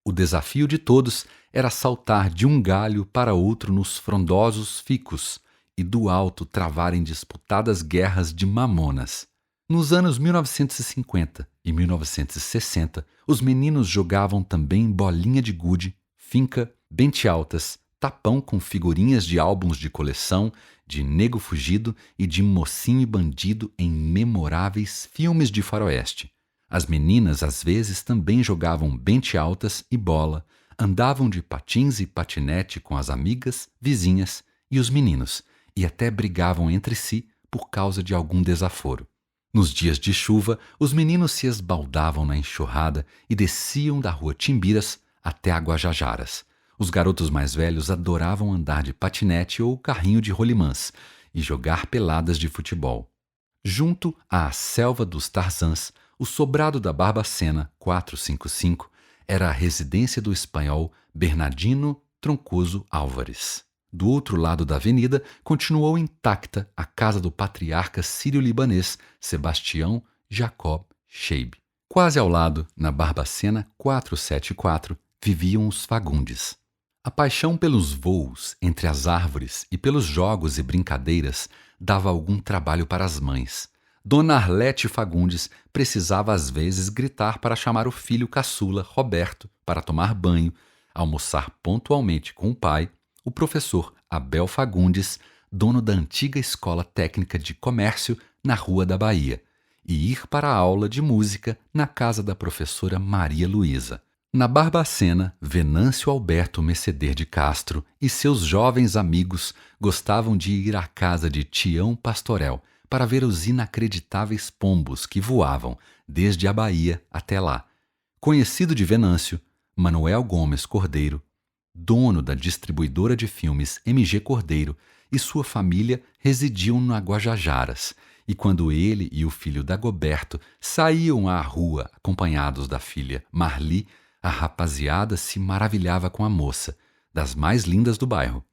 O desafio de todos era saltar de um galho para outro nos frondosos ficus e do alto travarem disputadas guerras de mamonas. Nos anos 1950 e 1960, os meninos jogavam também bolinha de gude, finca, bente altas, tapão com figurinhas de álbuns de coleção, de Nego Fugido e de Mocinho e Bandido em memoráveis filmes de faroeste. As meninas às vezes também jogavam bente altas e bola, andavam de patins e patinete com as amigas, vizinhas e os meninos, e até brigavam entre si por causa de algum desaforo. Nos dias de chuva, os meninos se esbaldavam na enxurrada e desciam da rua Timbiras até a Guajajaras. Os garotos mais velhos adoravam andar de patinete ou carrinho de rolimãs e jogar peladas de futebol. Junto à selva dos Tarzãs, o sobrado da Barbacena 455 era a residência do espanhol Bernardino Troncoso Álvares. Do outro lado da avenida, continuou intacta a casa do patriarca sírio-libanês Sebastião Jacob Sheib. Quase ao lado, na Barbacena 474, viviam os Fagundes. A paixão pelos voos entre as árvores e pelos jogos e brincadeiras dava algum trabalho para as mães. Dona Arlete Fagundes precisava às vezes gritar para chamar o filho caçula, Roberto, para tomar banho, almoçar pontualmente com o pai, o professor Abel Fagundes, dono da antiga Escola Técnica de Comércio na Rua da Bahia, e ir para a aula de música na casa da professora Maria Luísa. Na Barbacena, Venâncio Alberto Meceder de Castro e seus jovens amigos gostavam de ir à casa de Tião Pastorel para ver os inacreditáveis pombos que voavam desde a Bahia até lá. Conhecido de Venâncio, Manuel Gomes Cordeiro, dono da distribuidora de filmes MG Cordeiro, e sua família residiam na Guajajaras, e quando ele e o filho Dagoberto saíam à rua acompanhados da filha Marli, a rapaziada se maravilhava com a moça, das mais lindas do bairro.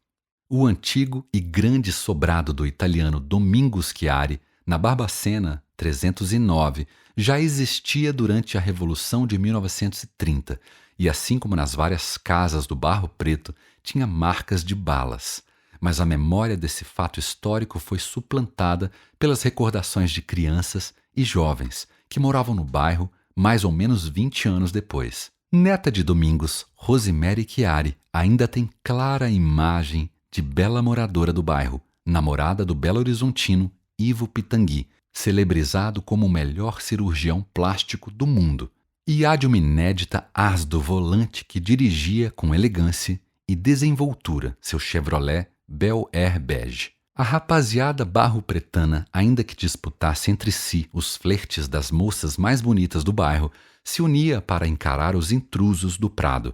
O antigo e grande sobrado do italiano Domingos Chiari, na Barbacena 309, já existia durante a Revolução de 1930, e assim como nas várias casas do Barro Preto, tinha marcas de balas. Mas a memória desse fato histórico foi suplantada pelas recordações de crianças e jovens que moravam no bairro mais ou menos 20 anos depois. Neta de Domingos, Rosemary Chiari ainda tem clara imagem de bela moradora do bairro, namorada do belo-horizontino Ivo Pitangui, celebrizado como o melhor cirurgião plástico do mundo. E há de uma inédita ás do volante que dirigia com elegância e desenvoltura seu Chevrolet Bel Air Bege. A rapaziada barro-pretana, ainda que disputasse entre si os flertes das moças mais bonitas do bairro, se unia para encarar os intrusos do Prado.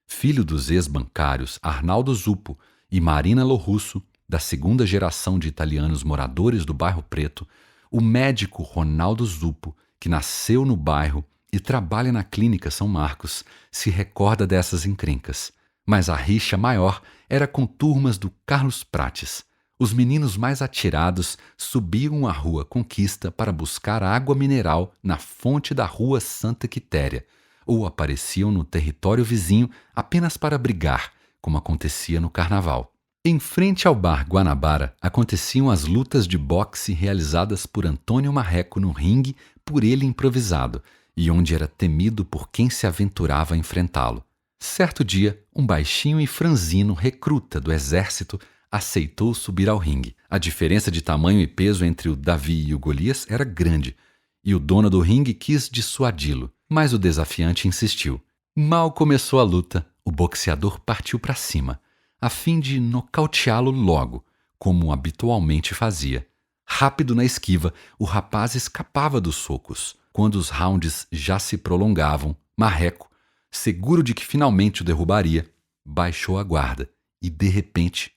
Filho dos ex-bancários Arnaldo Zuppo e Marina Lorusso, da segunda geração de italianos moradores do Bairro Preto, o médico Ronaldo Zuppo, que nasceu no bairro e trabalha na Clínica São Marcos, se recorda dessas encrencas. Mas a rixa maior era com turmas do Carlos Prates. Os meninos mais atirados subiam a Rua Conquista para buscar água mineral na fonte da Rua Santa Quitéria, ou apareciam no território vizinho apenas para brigar, como acontecia no Carnaval. Em frente ao bar Guanabara aconteciam as lutas de boxe realizadas por Antônio Marreco no ringue por ele improvisado, e onde era temido por quem se aventurava a enfrentá-lo. Certo dia, um baixinho e franzino recruta do exército aceitou subir ao ringue. A diferença de tamanho e peso entre o Davi e o Golias era grande, e o dono do ringue quis dissuadi-lo, mas o desafiante insistiu. Mal começou a luta, o boxeador partiu para cima, a fim de nocauteá-lo logo, como habitualmente fazia. Rápido na esquiva, o rapaz escapava dos socos. Quando os rounds já se prolongavam, Marreco, seguro de que finalmente o derrubaria, baixou a guarda e, de repente,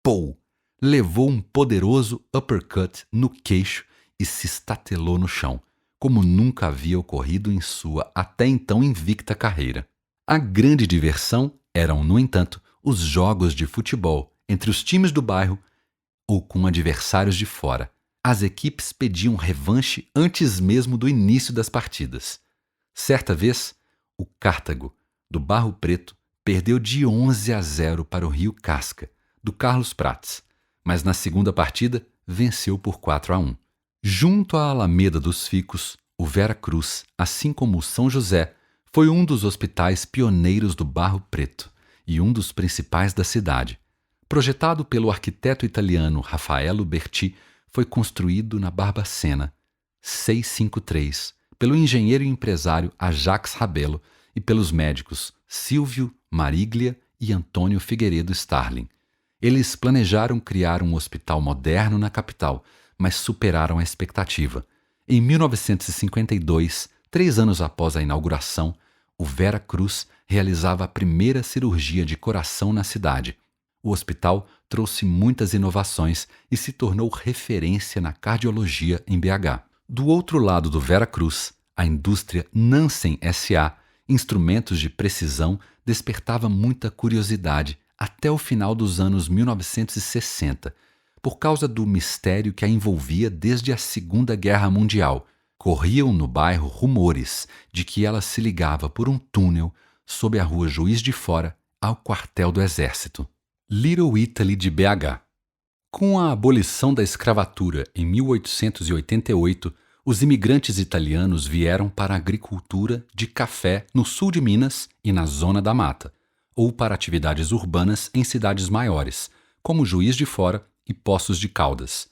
pou! Levou um poderoso uppercut no queixo e se estatelou no chão, como nunca havia ocorrido em sua até então invicta carreira. A grande diversão eram, no entanto, os jogos de futebol entre os times do bairro ou com adversários de fora. As equipes pediam revanche antes mesmo do início das partidas. Certa vez, o Cartago, do Barro Preto, perdeu de 11-0 para o Rio Casca, do Carlos Prates, mas na segunda partida venceu por 4-1. Junto à Alameda dos Ficos, o Vera Cruz, assim como o São José, foi um dos hospitais pioneiros do Barro Preto e um dos principais da cidade. Projetado pelo arquiteto italiano Raffaello Berti, foi construído na Barbacena, 653, pelo engenheiro e empresário Ajax Rabelo e pelos médicos Silvio Mariglia e Antônio Figueiredo Starling. Eles planejaram criar um hospital moderno na capital, mas superaram a expectativa. Em 1952, 3 anos após a inauguração, o Vera Cruz realizava a primeira cirurgia de coração na cidade. O hospital trouxe muitas inovações e se tornou referência na cardiologia em BH. Do outro lado do Vera Cruz, a indústria Nansen S.A., instrumentos de precisão, despertava muita curiosidade até o final dos anos 1960, por causa do mistério que a envolvia desde a Segunda Guerra Mundial. Corriam no bairro rumores de que ela se ligava por um túnel sob a rua Juiz de Fora ao quartel do Exército. Little Italy de BH. Com a abolição da escravatura em 1888, os imigrantes italianos vieram para a agricultura de café no sul de Minas e na Zona da Mata, ou para atividades urbanas em cidades maiores, como Juiz de Fora e Poços de Caldas.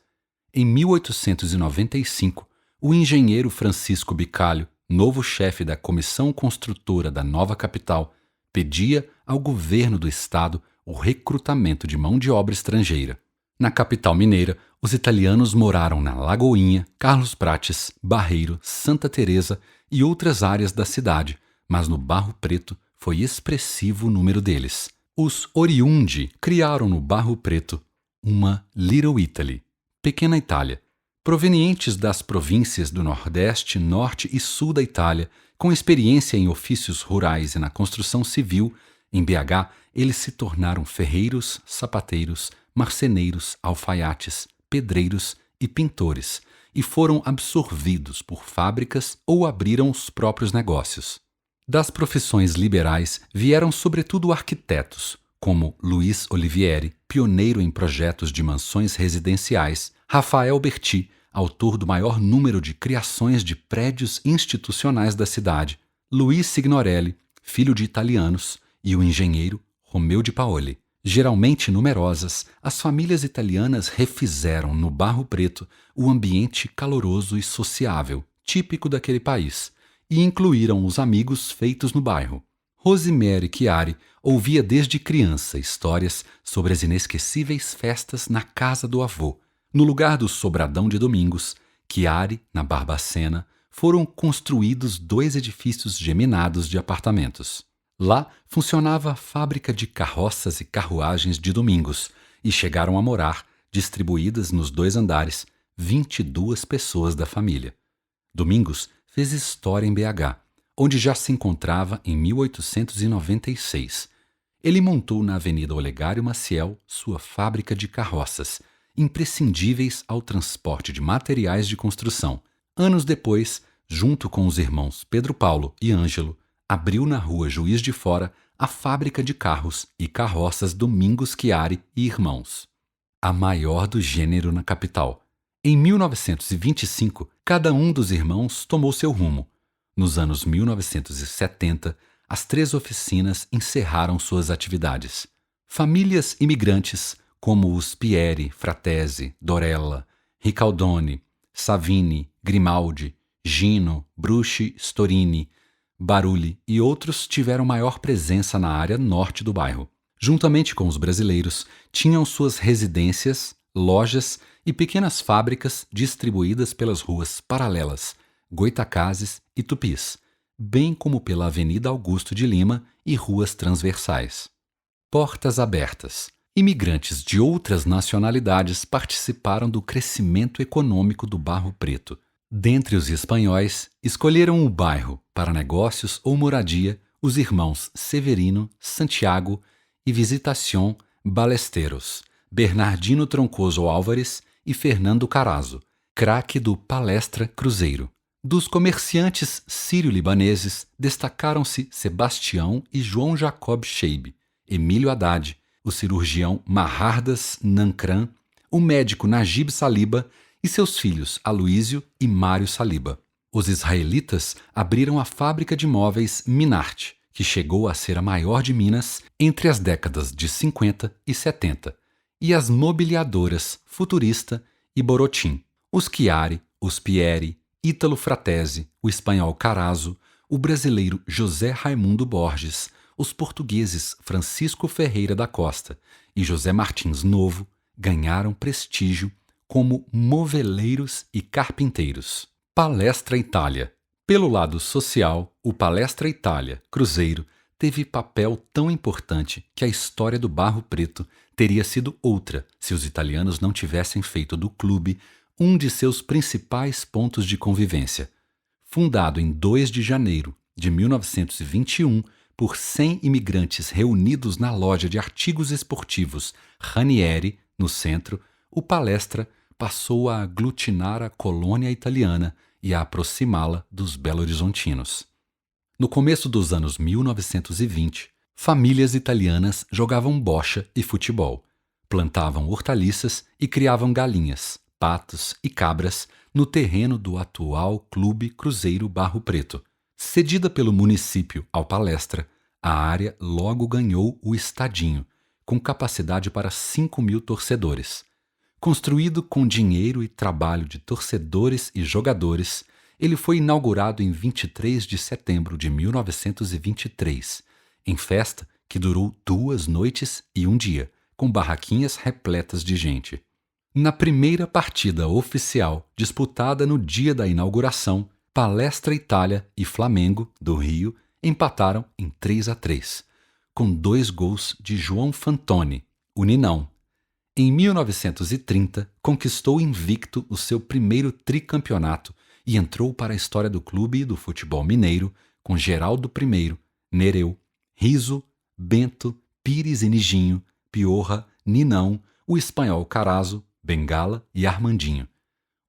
Em 1895, o engenheiro Francisco Bicalho, novo chefe da comissão construtora da nova capital, pedia ao governo do estado o recrutamento de mão de obra estrangeira. Na capital mineira, os italianos moraram na Lagoinha, Carlos Prates, Barreiro, Santa Teresa e outras áreas da cidade, mas no Barro Preto foi expressivo o número deles. Os oriundi criaram no Barro Preto uma Little Italy, pequena Itália, provenientes das províncias do Nordeste, Norte e Sul da Itália, com experiência em ofícios rurais e na construção civil. Em BH, eles se tornaram ferreiros, sapateiros, marceneiros, alfaiates, pedreiros e pintores, e foram absorvidos por fábricas ou abriram os próprios negócios. Das profissões liberais vieram sobretudo arquitetos, como Luiz Olivieri, pioneiro em projetos de mansões residenciais, Rafael Berti, autor do maior número de criações de prédios institucionais da cidade, Luiz Signorelli, filho de italianos, e o engenheiro Romeu de Paoli. Geralmente numerosas, as famílias italianas refizeram no Barro Preto o ambiente caloroso e sociável, típico daquele país, e incluíram os amigos feitos no bairro. Rosemary Chiari ouvia desde criança histórias sobre as inesquecíveis festas na casa do avô. No lugar do sobradão de Domingos, Chiari, na Barbacena, foram construídos 2 edifícios geminados de apartamentos. Lá funcionava a fábrica de carroças e carruagens de Domingos, e chegaram a morar, distribuídas nos 2 andares, 22 pessoas da família. Domingos fez história em BH, onde já se encontrava em 1896. Ele montou na Avenida Olegário Maciel sua fábrica de carroças, imprescindíveis ao transporte de materiais de construção. Anos depois, junto com os irmãos Pedro Paulo e Ângelo, abriu na rua Juiz de Fora a fábrica de carros e carroças Domingos Chiari e Irmãos, a maior do gênero na capital. Em 1925, cada um dos irmãos tomou seu rumo. Nos anos 1970, as 3 oficinas encerraram suas atividades. Famílias imigrantes, como os Pieri, Fratesi, Dorella, Ricaldoni, Savini, Grimaldi, Gino, Bruschi, Storini, Barulli e outros tiveram maior presença na área norte do bairro. Juntamente com os brasileiros, tinham suas residências, lojas e pequenas fábricas distribuídas pelas ruas paralelas, Goitacazes e Tupis, bem como pela Avenida Augusto de Lima e ruas transversais. Portas abertas. Imigrantes de outras nacionalidades participaram do crescimento econômico do Barro Preto. Dentre os espanhóis, escolheram o bairro para negócios ou moradia os irmãos Severino, Santiago e Visitación Ballesteros, Bernardino Troncoso Álvares e Fernando Carazo, craque do Palestra Cruzeiro. Dos comerciantes sírio-libaneses, destacaram-se Sebastião e João Jacob Scheib, Emílio Haddad, o cirurgião Mahardas Nancran, o médico Najib Saliba e seus filhos Aloísio e Mário Saliba. Os israelitas abriram a fábrica de móveis Minart, que chegou a ser a maior de Minas entre as décadas de 50 e 70, e as mobiliadoras Futurista e Borotim. Os Chiari, os Pieri, Ítalo Fratesi, o espanhol Carazo, o brasileiro José Raimundo Borges, os portugueses Francisco Ferreira da Costa e José Martins Novo ganharam prestígio como moveleiros e carpinteiros. Palestra Itália. Pelo lado social, o Palestra Itália, Cruzeiro, teve papel tão importante que a história do Barro Preto teria sido outra se os italianos não tivessem feito do clube um de seus principais pontos de convivência. Fundado em 2 de janeiro de 1921 por 100 imigrantes reunidos na loja de artigos esportivos Ranieri, no centro, o Palestra passou a aglutinar a colônia italiana e a aproximá-la dos belo-horizontinos. No começo dos anos 1920, famílias italianas jogavam bocha e futebol, plantavam hortaliças e criavam galinhas, patos e cabras no terreno do atual Clube Cruzeiro Barro Preto. Cedida pelo município ao Palestra, a área logo ganhou o Estadinho, com capacidade para 5.000 torcedores. Construído com dinheiro e trabalho de torcedores e jogadores, ele foi inaugurado em 23 de setembro de 1923, em festa que durou 2 noites e 1 dia, com barraquinhas repletas de gente. Na primeira partida oficial, disputada no dia da inauguração, Palestra Itália e Flamengo, do Rio, empataram em 3-3, com 2 gols de João Fantoni, o Ninão. Em 1930, conquistou invicto o seu primeiro tricampeonato e entrou para a história do clube e do futebol mineiro com Geraldo I, Nereu, Riso, Bento, Pires e Nijinho, Piorra, Ninão, o espanhol Carazo, Bengala e Armandinho.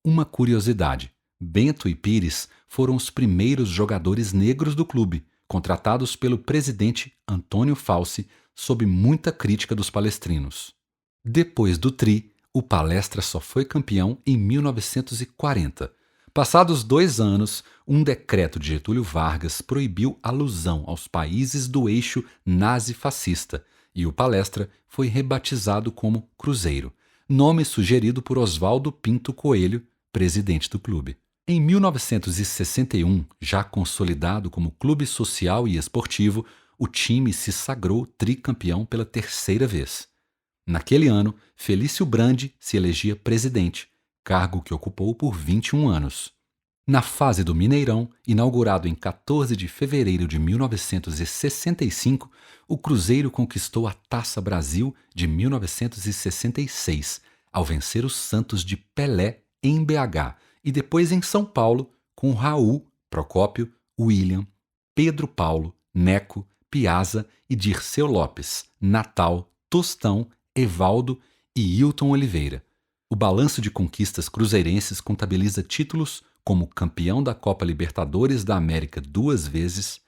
Uma curiosidade: Bento e Pires foram os primeiros jogadores negros do clube, contratados pelo presidente Antônio Falsi sob muita crítica dos palestrinos. Depois do tri, o Palestra só foi campeão em 1940. Passados 2 anos, um decreto de Getúlio Vargas proibiu alusão aos países do eixo nazi-fascista e o Palestra foi rebatizado como Cruzeiro, nome sugerido por Oswaldo Pinto Coelho, presidente do clube. Em 1961, já consolidado como clube social e esportivo, o time se sagrou tricampeão pela 3ª vez. Naquele ano, Felício Brandi se elegia presidente, cargo que ocupou por 21 anos. Na fase do Mineirão, inaugurado em 14 de fevereiro de 1965, o Cruzeiro conquistou a Taça Brasil de 1966, ao vencer o Santos de Pelé em BH e depois em São Paulo com Raul, Procópio, William, Pedro Paulo, Neco, Piazza e Dirceu Lopes, Natal, Tostão, Evaldo e Hilton Oliveira. O balanço de conquistas cruzeirenses contabiliza títulos como campeão da Copa Libertadores da América 2 vezes,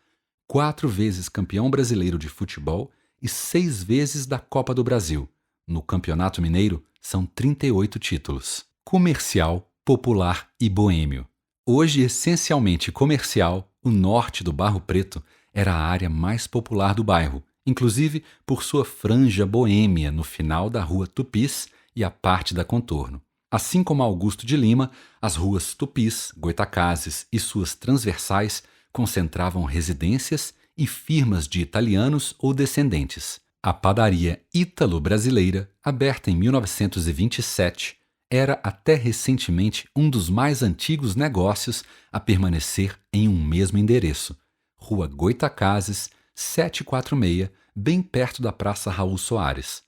4 vezes campeão brasileiro de futebol e 6 vezes da Copa do Brasil. No Campeonato Mineiro, são 38 títulos. Comercial, popular e boêmio. Hoje essencialmente comercial, o norte do Barro Preto era a área mais popular do bairro, inclusive por sua franja boêmia no final da Rua Tupis e a parte da Contorno. Assim como Augusto de Lima, as ruas Tupis, Goitacazes e suas transversais concentravam residências e firmas de italianos ou descendentes. A padaria ítalo-brasileira, aberta em 1927, era até recentemente um dos mais antigos negócios a permanecer em um mesmo endereço, Rua Goitacazes, 746, bem perto da Praça Raul Soares.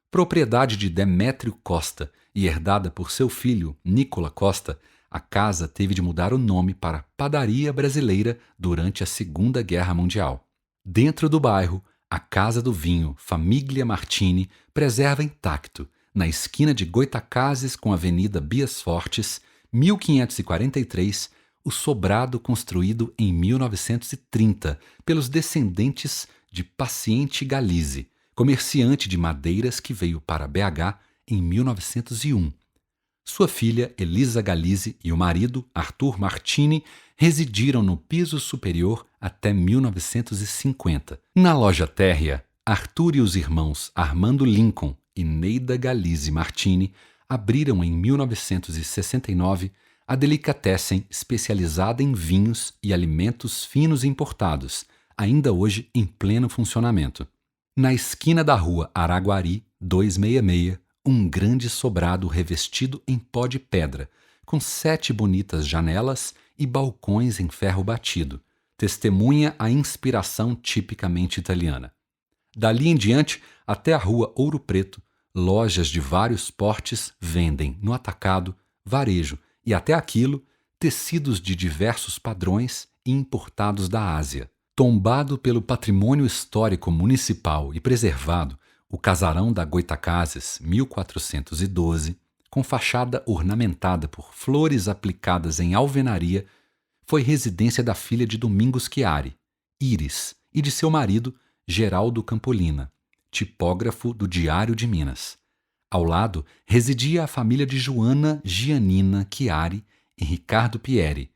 Propriedade de Demétrio Costa e herdada por seu filho, Nicola Costa, a casa teve de mudar o nome para Padaria Brasileira durante a Segunda Guerra Mundial. Dentro do bairro, a Casa do Vinho Famiglia Martini preserva intacto, na esquina de Goitacazes com a Avenida Bias Fortes, 1543, o sobrado construído em 1930 pelos descendentes de Paciente Galizzi, comerciante de madeiras que veio para BH em 1901. Sua filha Elisa Galizzi e o marido, Arthur Martini, residiram no piso superior até 1950. Na loja térrea, Arthur e os irmãos Armando Lincoln e Neida Galizzi Martini abriram em 1969 a Delicatessen, especializada em vinhos e alimentos finos importados, ainda hoje em pleno funcionamento. Na esquina da rua Araguari, 266, um grande sobrado revestido em pó de pedra, com 7 bonitas janelas e balcões em ferro batido, testemunha a inspiração tipicamente italiana. Dali em diante, até a rua Ouro Preto, lojas de vários portes vendem no atacado, varejo e até aquilo, tecidos de diversos padrões e importados da Ásia. Tombado pelo patrimônio histórico municipal e preservado, o casarão da Goitacazes, 1412, com fachada ornamentada por flores aplicadas em alvenaria, foi residência da filha de Domingos Chiari, Iris, e de seu marido, Geraldo Campolina, tipógrafo do Diário de Minas. Ao lado residia a família de Joana Gianina Chiari e Ricardo Pieri,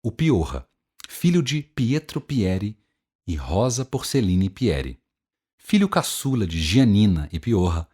o Piorra, filho de Pietro Pieri e Rosa Porcellini Pieri. Filho caçula de Gianina e Piorra,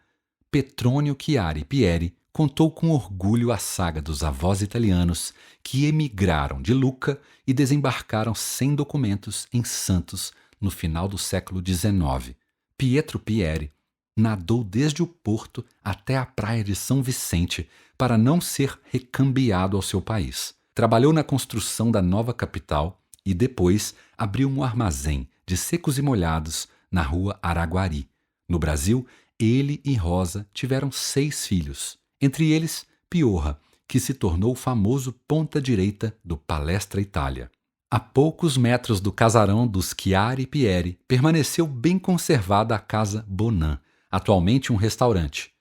Petrônio Chiari Pieri contou com orgulho a saga dos avós italianos que emigraram de Lucca e desembarcaram sem documentos em Santos no final do século XIX. Pietro Pieri nadou desde o porto até a praia de São Vicente para não ser recambiado ao seu país. Trabalhou na construção da nova capital e depois abriu um armazém de secos e molhados na rua Araguari. No Brasil, ele e Rosa tiveram 6 filhos, entre eles Piorra, que se tornou o famoso ponta-direita do Palestra Itália. A poucos metros do casarão dos Chiari Pieri permaneceu bem conservada a Casa Bonan, atualmente um restaurante.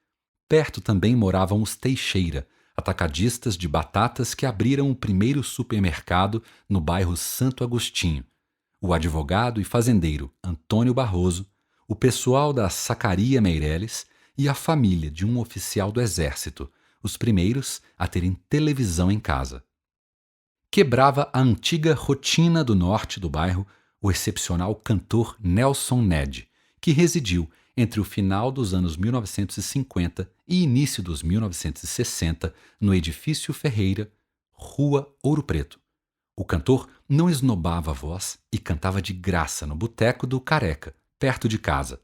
Perto também moravam os Teixeira, atacadistas de batatas que abriram o primeiro supermercado no bairro Santo Agostinho. O advogado e fazendeiro Antônio Barroso, o pessoal da Sacaria Meireles e a família de um oficial do Exército, os primeiros a terem televisão em casa. Quebrava a antiga rotina do norte do bairro o excepcional cantor Nelson Ned, que residiu entre o final dos anos 1950 e início dos 1960 no Edifício Ferreira, Rua Ouro Preto. O cantor não esnobava a voz e cantava de graça no Boteco do Careca, perto de casa.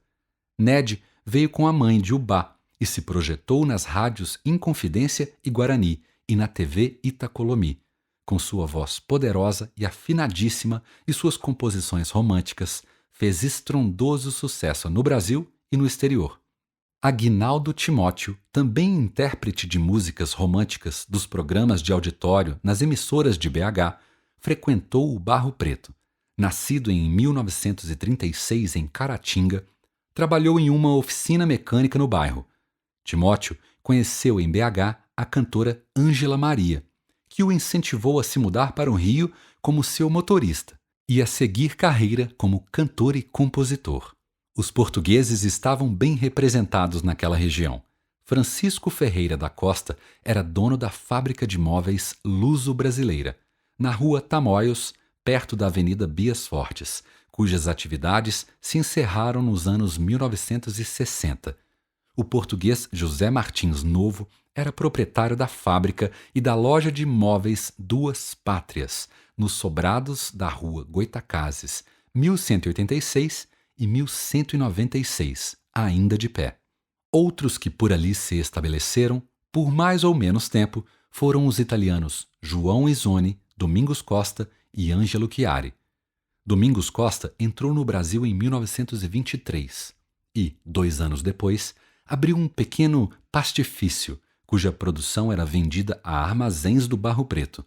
Ned veio com a mãe de Ubá e se projetou nas rádios Inconfidência e Guarani e na TV Itacolomi, com sua voz poderosa e afinadíssima e suas composições românticas, fez estrondoso sucesso no Brasil e no exterior. Aguinaldo Timóteo, também intérprete de músicas românticas dos programas de auditório nas emissoras de BH, frequentou o Barro Preto. Nascido em 1936 em Caratinga, trabalhou em uma oficina mecânica no bairro. Timóteo conheceu em BH a cantora Ângela Maria, que o incentivou a se mudar para o Rio como seu motorista e a seguir carreira como cantor e compositor. Os portugueses estavam bem representados naquela região. Francisco Ferreira da Costa era dono da fábrica de móveis Luso Brasileira, na rua Tamoios, perto da Avenida Bias Fortes, cujas atividades se encerraram nos anos 1960. O português José Martins Novo era proprietário da fábrica e da loja de móveis Duas Pátrias, nos sobrados da rua Goitacazes, 1186 e 1196, ainda de pé. Outros que por ali se estabeleceram, por mais ou menos tempo, foram os italianos João Isoni, Domingos Costa e Ângelo Chiari. Domingos Costa entrou no Brasil em 1923 e, 2 anos depois, abriu um pequeno pastifício, cuja produção era vendida a armazéns do Barro Preto.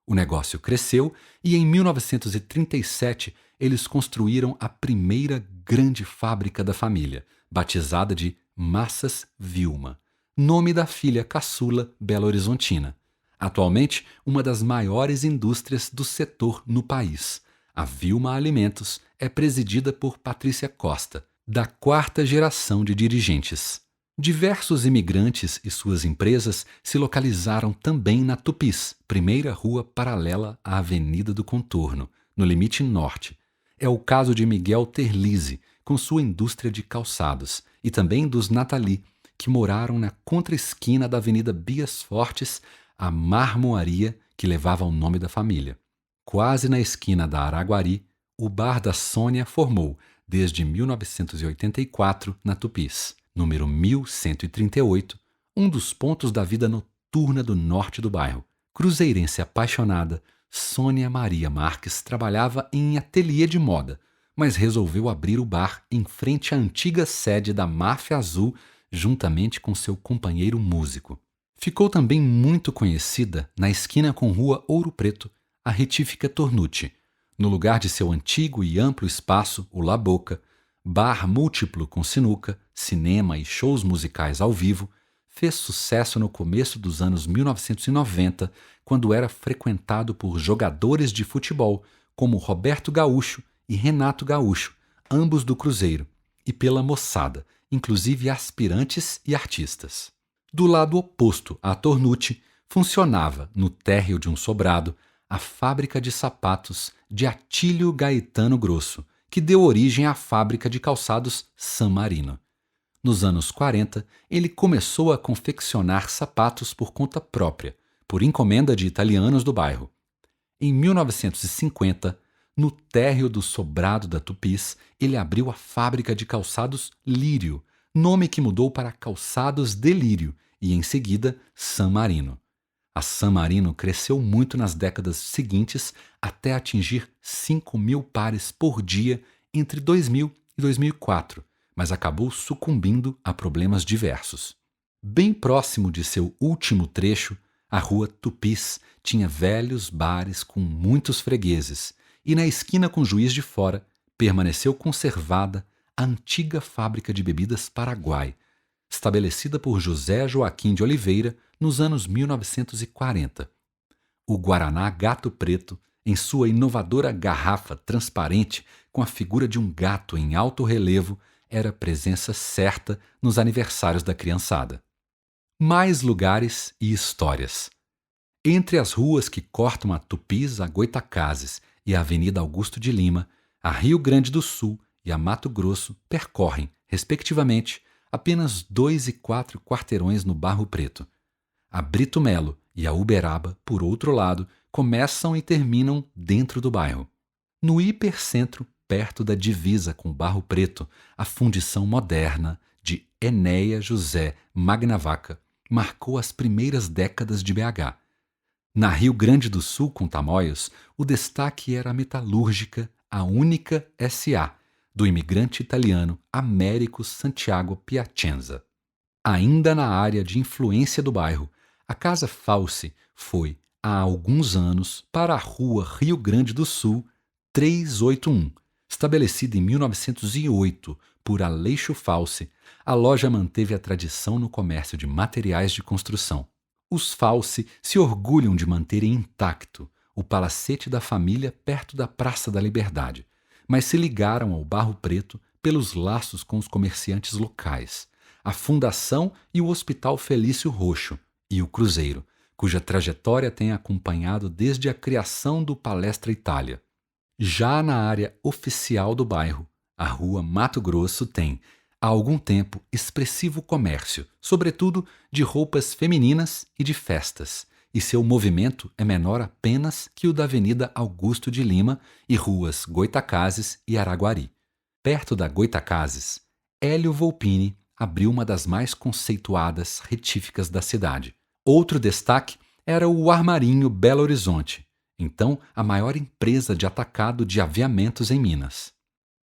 O negócio cresceu e, em 1937, eles construíram a primeira grande fábrica da família, batizada de Massas Vilma, nome da filha caçula belo-horizontina. Atualmente, uma das maiores indústrias do setor no país. A Vilma Alimentos é presidida por Patrícia Costa, da 4ª geração de dirigentes. Diversos imigrantes e suas empresas se localizaram também na Tupis, primeira rua paralela à Avenida do Contorno, no limite norte. É o caso de Miguel Terlizzi, com sua indústria de calçados, e também dos Nathalie, que moraram na contraesquina da Avenida Bias Fortes, a marmoaria que levava o nome da família. Quase na esquina da Araguari, o Bar da Sônia formou, desde 1984, na Tupis, número 1138, um dos pontos da vida noturna do norte do bairro. Cruzeirense apaixonada, Sônia Maria Marques trabalhava em ateliê de moda, mas resolveu abrir o bar em frente à antiga sede da Máfia Azul, juntamente com seu companheiro músico. Ficou também muito conhecida, na esquina com Rua Ouro Preto, a retífica Tornucci, no lugar de seu antigo e amplo espaço, o La Boca, bar múltiplo com sinuca, cinema e shows musicais ao vivo, fez sucesso no começo dos anos 1990, quando era frequentado por jogadores de futebol como Roberto Gaúcho e Renato Gaúcho, ambos do Cruzeiro, e pela moçada, inclusive aspirantes e artistas. Do lado oposto à Tornucci, funcionava, no térreo de um sobrado, a fábrica de sapatos de Atílio Gaetano Grosso, que deu origem à fábrica de calçados San Marino. Nos anos 40, ele começou a confeccionar sapatos por conta própria, por encomenda de italianos do bairro. Em 1950, no térreo do sobrado da Tupis, ele abriu a fábrica de calçados Lírio, nome que mudou para Calçados Delírio e, em seguida, San Marino. A San Marino cresceu muito nas décadas seguintes até atingir 5.000 pares por dia entre 2000 e 2004, mas acabou sucumbindo a problemas diversos. Bem próximo de seu último trecho, a rua Tupis tinha velhos bares com muitos fregueses, e na esquina com Juiz de Fora permaneceu conservada a antiga fábrica de bebidas Paraguai, estabelecida por José Joaquim de Oliveira nos anos 1940. O Guaraná Gato Preto, em sua inovadora garrafa transparente com a figura de um gato em alto relevo, era presença certa nos aniversários da criançada. Mais lugares e histórias. Entre as ruas que cortam a Tupis, a Goitacazes e a Avenida Augusto de Lima, a Rio Grande do Sul e a Mato Grosso percorrem, respectivamente, apenas 2 e 4 quarteirões no Barro Preto. A Brito Melo e a Uberaba, por outro lado, começam e terminam dentro do bairro. No hipercentro, perto da divisa com o Barro Preto, a fundição moderna de Enéia José Magnavaca marcou as primeiras décadas de BH. Na Rio Grande do Sul, com Tamoios, o destaque era a metalúrgica, a Única S.A., do imigrante italiano Américo Santiago Piacenza. Ainda na área de influência do bairro, a Casa Falsi foi, há alguns anos, para a Rua Rio Grande do Sul 381. Estabelecida em 1908 por Aleixo Falsi, a loja manteve a tradição no comércio de materiais de construção. Os Falsi se orgulham de manterem intacto o palacete da família perto da Praça da Liberdade, mas se ligaram ao Barro Preto pelos laços com os comerciantes locais, a Fundação e o Hospital Felício Roxo e o Cruzeiro, cuja trajetória tem acompanhado desde a criação do Palestra Itália. Já na área oficial do bairro, a Rua Mato Grosso tem, há algum tempo, expressivo comércio, sobretudo de roupas femininas e de festas, e seu movimento é menor apenas que o da Avenida Augusto de Lima e ruas Goitacazes e Araguari. Perto da Goitacazes, Hélio Volpini abriu uma das mais conceituadas retíficas da cidade. Outro destaque era o Armarinho Belo Horizonte, então a maior empresa de atacado de aviamentos em Minas.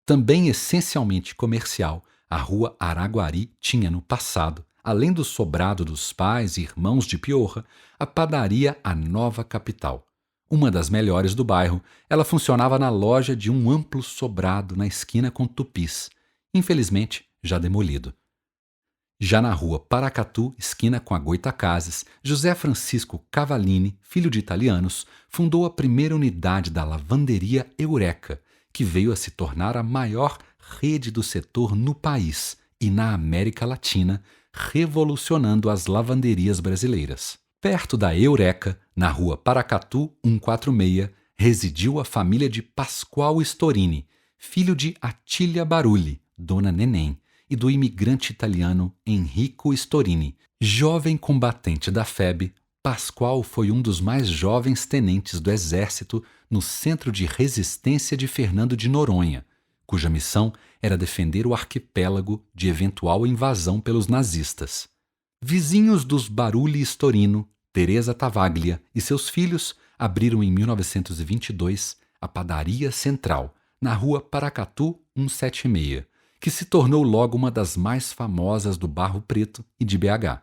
Também essencialmente comercial, a Rua Araguari tinha no passado, além do sobrado dos pais e irmãos de Piorra, a padaria A Nova Capital. Uma das melhores do bairro, ela funcionava na loja de um amplo sobrado na esquina com Tupis, infelizmente já demolido. Já na rua Paracatu, esquina com a Goitacazes, José Francisco Cavallini, filho de italianos, fundou a primeira unidade da lavanderia Eureka, que veio a se tornar a maior rede do setor no país e na América Latina, revolucionando as lavanderias brasileiras. Perto da Eureka, na rua Paracatu 146, residiu a família de Pascoal Storini, filho de Attilia Barulli, dona Neném, e do imigrante italiano Enrico Storini. Jovem combatente da FEB, Pascoal foi um dos mais jovens tenentes do exército no Centro de Resistência de Fernando de Noronha, cuja missão era defender o arquipélago de eventual invasão pelos nazistas. Vizinhos dos Barulli e Storino, Teresa Tavaglia e seus filhos abriram em 1922 a Padaria Central, na rua Paracatu 176, que se tornou logo uma das mais famosas do Barro Preto e de BH.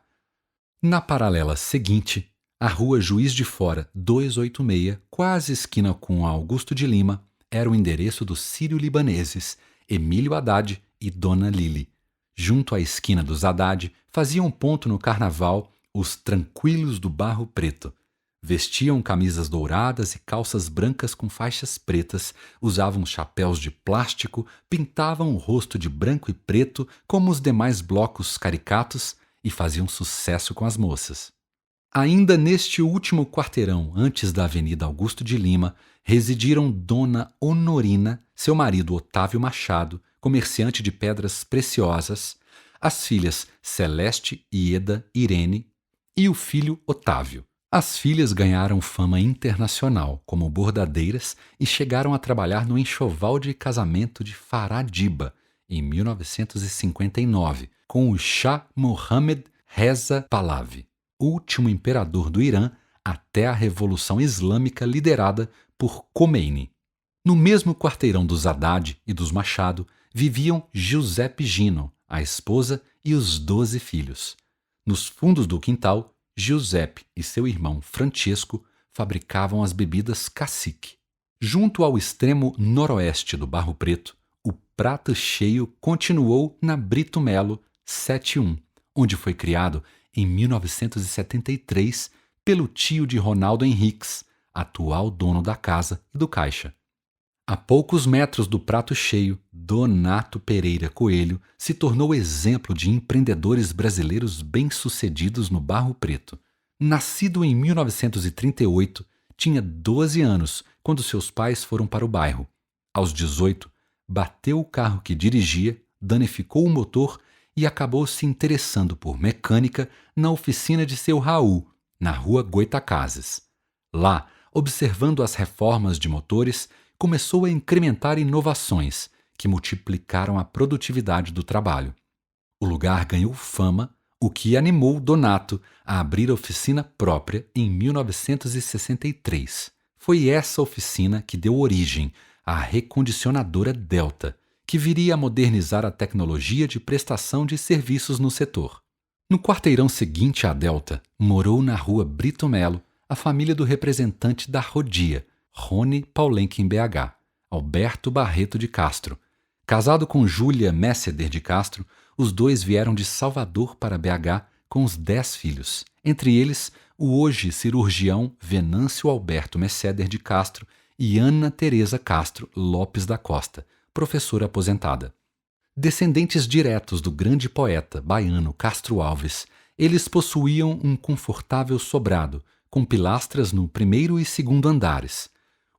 Na paralela seguinte, a rua Juiz de Fora 286, quase esquina com a Augusto de Lima, era o endereço dos sírio-libaneses Emílio Haddad e Dona Lili. Junto à esquina dos Haddad, faziam ponto no carnaval os tranquilos do Barro Preto. Vestiam camisas douradas e calças brancas com faixas pretas, usavam chapéus de plástico, pintavam o rosto de branco e preto como os demais blocos caricatos e faziam sucesso com as moças. Ainda neste último quarteirão, antes da Avenida Augusto de Lima, residiram Dona Honorina, seu marido Otávio Machado, comerciante de pedras preciosas, as filhas Celeste, Ieda, Irene e o filho Otávio. As filhas ganharam fama internacional como bordadeiras e chegaram a trabalhar no enxoval de casamento de Faradiba, em 1959, com o Shah Mohammed Reza Pahlavi, último imperador do Irã até a Revolução Islâmica liderada por Khomeini. No mesmo quarteirão dos Haddad e dos Machado viviam Giuseppe Gino, a esposa e os 12 filhos. Nos fundos do quintal, Giuseppe e seu irmão Francesco fabricavam as bebidas cacique. Junto ao extremo noroeste do Barro Preto, o prato cheio continuou na Brito Melo 71, onde foi criado em 1973 pelo tio de Ronaldo Henriques, atual dono da casa e do caixa. A poucos metros do prato cheio, Donato Pereira Coelho se tornou exemplo de empreendedores brasileiros bem-sucedidos no Barro Preto. Nascido em 1938, tinha 12 anos quando seus pais foram para o bairro. Aos 18, bateu o carro que dirigia, danificou o motor e acabou se interessando por mecânica na oficina de seu Raul, na rua Goitacazes. Lá, observando as reformas de motores, começou a incrementar inovações que multiplicaram a produtividade do trabalho. O lugar ganhou fama, o que animou Donato a abrir a oficina própria em 1963. Foi essa oficina que deu origem à recondicionadora Delta, que viria a modernizar a tecnologia de prestação de serviços no setor. No quarteirão seguinte à Delta, morou na rua Brito Melo a família do representante da Rodia, Rony Paulenque em BH, Alberto Barreto de Castro. Casado com Júlia Messeder de Castro, os dois vieram de Salvador para BH com os 10 filhos, entre eles o hoje cirurgião Venâncio Alberto Messeder de Castro e Ana Teresa Castro Lopes da Costa, professora aposentada. Descendentes diretos do grande poeta baiano Castro Alves, eles possuíam um confortável sobrado, com pilastras no primeiro e segundo andares.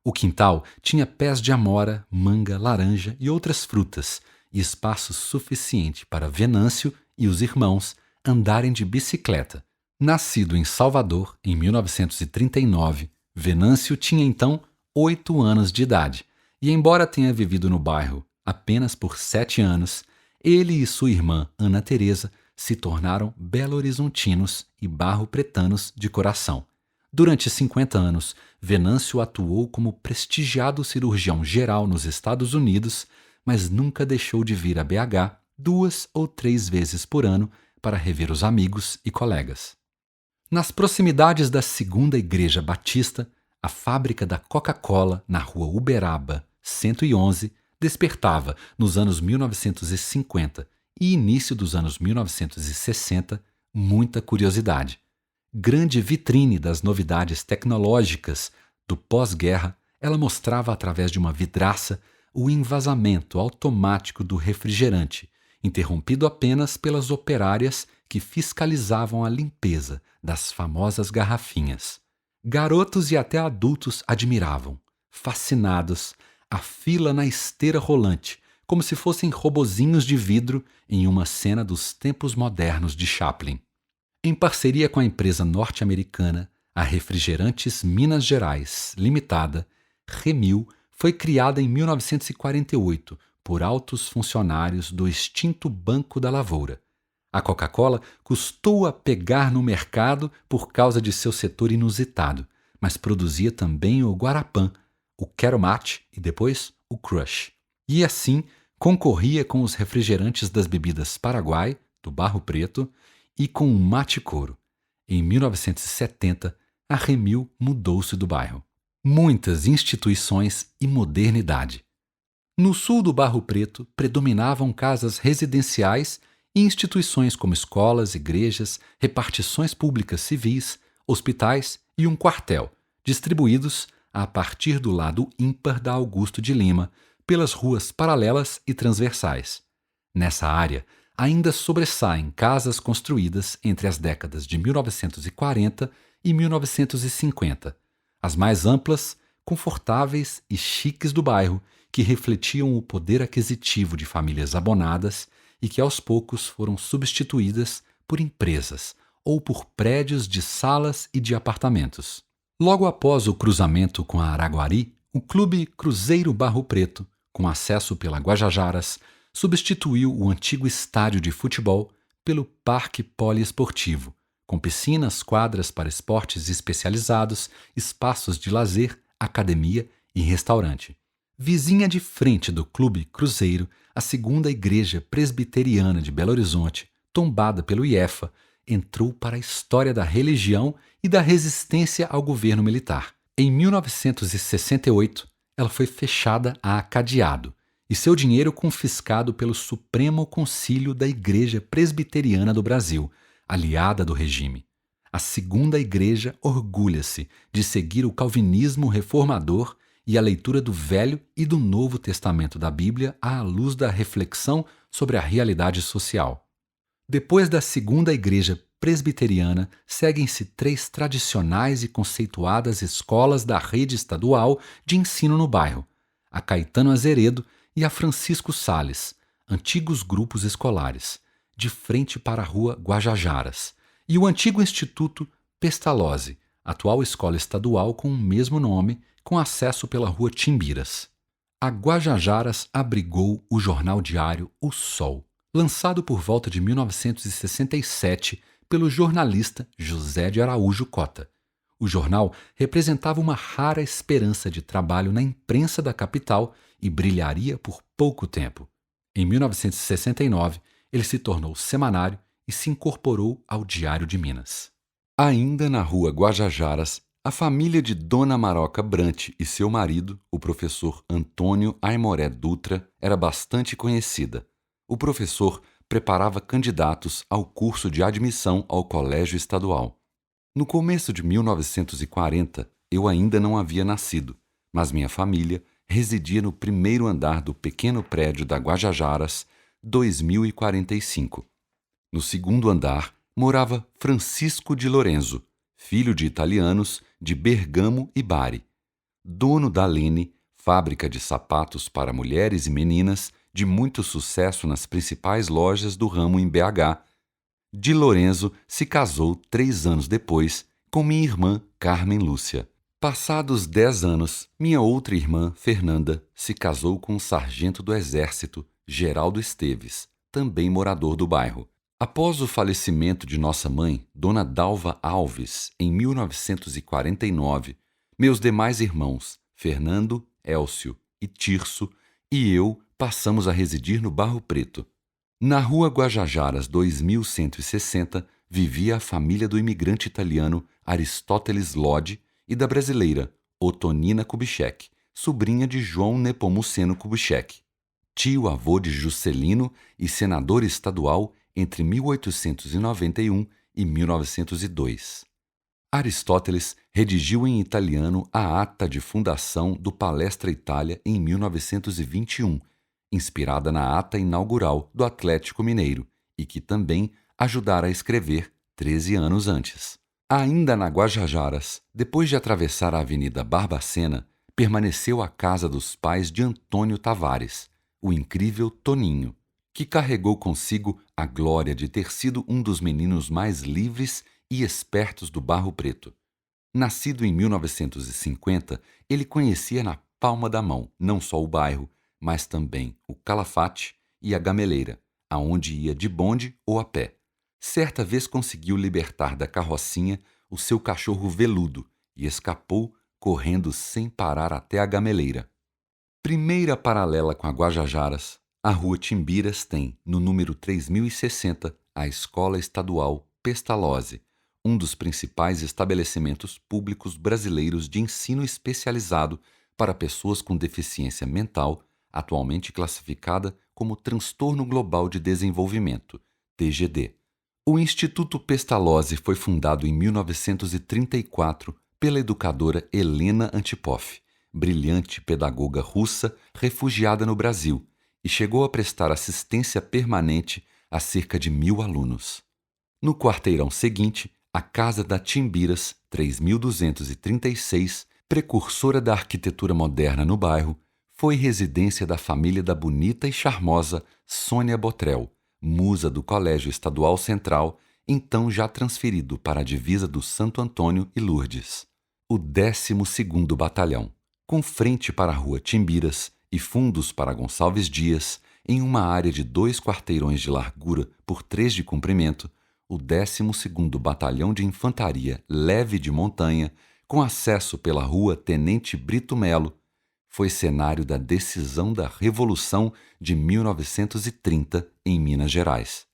O quintal tinha pés de amora, manga, laranja e outras frutas, e espaço suficiente para Venâncio e os irmãos andarem de bicicleta. Nascido em Salvador em 1939, Venâncio tinha então 8 anos de idade, e embora tenha vivido no bairro apenas por 7 anos, ele e sua irmã Ana Teresa se tornaram belo-horizontinos e barro-pretanos de coração. Durante 50 anos, Venâncio atuou como prestigiado cirurgião geral nos Estados Unidos, mas nunca deixou de vir a BH 2 ou 3 vezes por ano para rever os amigos e colegas. Nas proximidades da Segunda Igreja Batista, a fábrica da Coca-Cola, na rua Uberaba, 111, despertava, nos anos 1950 e início dos anos 1960, muita curiosidade. Grande vitrine das novidades tecnológicas do pós-guerra, ela mostrava através de uma vidraça o envasamento automático do refrigerante, interrompido apenas pelas operárias que fiscalizavam a limpeza das famosas garrafinhas. Garotos e até adultos admiravam, fascinados, a fila na esteira rolante, como se fossem robozinhos de vidro em uma cena dos tempos modernos de Chaplin. Em parceria com a empresa norte-americana, a Refrigerantes Minas Gerais Limitada, Remil, foi criada em 1948 por altos funcionários do extinto Banco da Lavoura. A Coca-Cola custou a pegar no mercado por causa de seu setor inusitado, mas produzia também o Guarapã, o Quero Mate e depois o Crush. E assim concorria com os refrigerantes das bebidas Paraguai, do Barro Preto, e com o Mate Coro. Em 1970, a Remil mudou-se do bairro. Muitas instituições e modernidade. No sul do Barro Preto predominavam casas residenciais e instituições como escolas, igrejas, repartições públicas civis, hospitais e um quartel, distribuídos a partir do lado ímpar da Augusto de Lima, pelas ruas paralelas e transversais. Nessa área, ainda sobressaem casas construídas entre as décadas de 1940 e 1950, as mais amplas, confortáveis e chiques do bairro, que refletiam o poder aquisitivo de famílias abonadas e que aos poucos foram substituídas por empresas ou por prédios de salas e de apartamentos. Logo após o cruzamento com a Araguari, o Clube Cruzeiro Barro Preto, com acesso pela Guajajaras, substituiu o antigo estádio de futebol pelo Parque Poliesportivo, com piscinas, quadras para esportes especializados, espaços de lazer, academia e restaurante. Vizinha de frente do Clube Cruzeiro, a Segunda Igreja Presbiteriana de Belo Horizonte, tombada pelo IEFA, entrou para a história da religião e da resistência ao governo militar. Em 1968, ela foi fechada a cadeado e seu dinheiro confiscado pelo Supremo Concílio da Igreja Presbiteriana do Brasil, aliada do regime. A Segunda Igreja orgulha-se de seguir o calvinismo reformador e a leitura do Velho e do Novo Testamento da Bíblia à luz da reflexão sobre a realidade social. Depois da Segunda Igreja Presbiteriana, seguem-se 3 tradicionais e conceituadas escolas da rede estadual de ensino no bairro, a Caetano Azeredo e a Francisco Sales, antigos grupos escolares, de frente para a rua Guajajaras, e o antigo Instituto Pestalozzi, atual escola estadual com o mesmo nome, com acesso pela rua Timbiras. A Guajajaras abrigou o jornal diário O Sol, lançado por volta de 1967 pelo jornalista José de Araújo Cota. O jornal representava uma rara esperança de trabalho na imprensa da capital e brilharia por pouco tempo. Em 1969, ele se tornou semanário e se incorporou ao Diário de Minas. Ainda na rua Guajajaras, a família de Dona Maroca Brant e seu marido, o professor Antônio Aimoré Dutra, era bastante conhecida. O professor preparava candidatos ao curso de admissão ao colégio estadual. No começo de 1940, eu ainda não havia nascido, mas minha família residia no primeiro andar do pequeno prédio da Guajajaras, 2045. No segundo andar morava Francisco de Lorenzo, filho de italianos de Bergamo e Bari. dono da Lene, fábrica de sapatos para mulheres e meninas, de muito sucesso nas principais lojas do ramo em BH. Di Lorenzo se casou 3 anos depois com minha irmã Carmen Lúcia. Passados 10 anos, minha outra irmã, Fernanda, se casou com um sargento do Exército, Geraldo Esteves, também morador do bairro. Após o falecimento de nossa mãe, Dona Dalva Alves, em 1949, meus demais irmãos, Fernando, Élcio e Tirso, e eu passamos a residir no Barro Preto. Na rua Guajajaras 2160, vivia a família do imigrante italiano Aristóteles Lodi e da brasileira Otonina Kubitschek, sobrinha de João Nepomuceno Kubitschek, tio-avô de Juscelino e senador estadual entre 1891 e 1902. Aristóteles redigiu em italiano a ata de fundação do Palestra Itália em 1921, inspirada na ata inaugural do Atlético Mineiro, e que também ajudara a escrever 13 anos antes. Ainda na Guajajaras, depois de atravessar a Avenida Barbacena, permaneceu a casa dos pais de Antônio Tavares, o incrível Toninho, que carregou consigo a glória de ter sido um dos meninos mais livres e espertos do Barro Preto. Nascido em 1950, ele conhecia na palma da mão não só o bairro, mas também o Calafate e a Gameleira, aonde ia de bonde ou a pé. Certa vez conseguiu libertar da carrocinha o seu cachorro veludo e escapou correndo sem parar até a Gameleira. Primeira paralela com a Guajajaras, a Rua Timbiras tem, no número 3060, a Escola Estadual Pestalozzi, um dos principais estabelecimentos públicos brasileiros de ensino especializado para pessoas com deficiência mental, atualmente classificada como Transtorno Global de Desenvolvimento, TGD. O Instituto Pestalozzi foi fundado em 1934 pela educadora Helena Antipov, brilhante pedagoga russa refugiada no Brasil, e chegou a prestar assistência permanente a cerca de 1.000 alunos. No quarteirão seguinte, a Casa da Timbiras, 3236, precursora da arquitetura moderna no bairro, foi residência da família da bonita e charmosa Sônia Botrel, musa do Colégio Estadual Central, então já transferido para a divisa do Santo Antônio e Lourdes. O 12º Batalhão, com frente para a Rua Timbiras e fundos para Gonçalves Dias, em uma área de 2 quarteirões de largura por 3 de comprimento, o 12º Batalhão de Infantaria Leve de Montanha, com acesso pela Rua Tenente Brito Melo, foi cenário da decisão da Revolução de 1930 em Minas Gerais.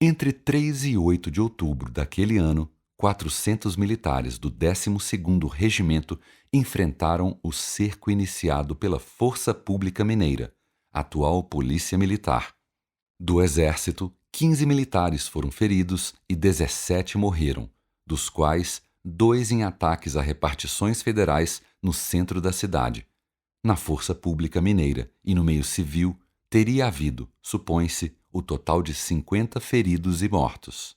Entre 3 e 8 de outubro daquele ano, 400 militares do 12º Regimento enfrentaram o cerco iniciado pela Força Pública Mineira, atual Polícia Militar. Do Exército, 15 militares foram feridos e 17 morreram, dos quais 2 em ataques a repartições federais no centro da cidade. Na Força Pública Mineira e no meio civil, teria havido, supõe-se, o total de 50 feridos e mortos.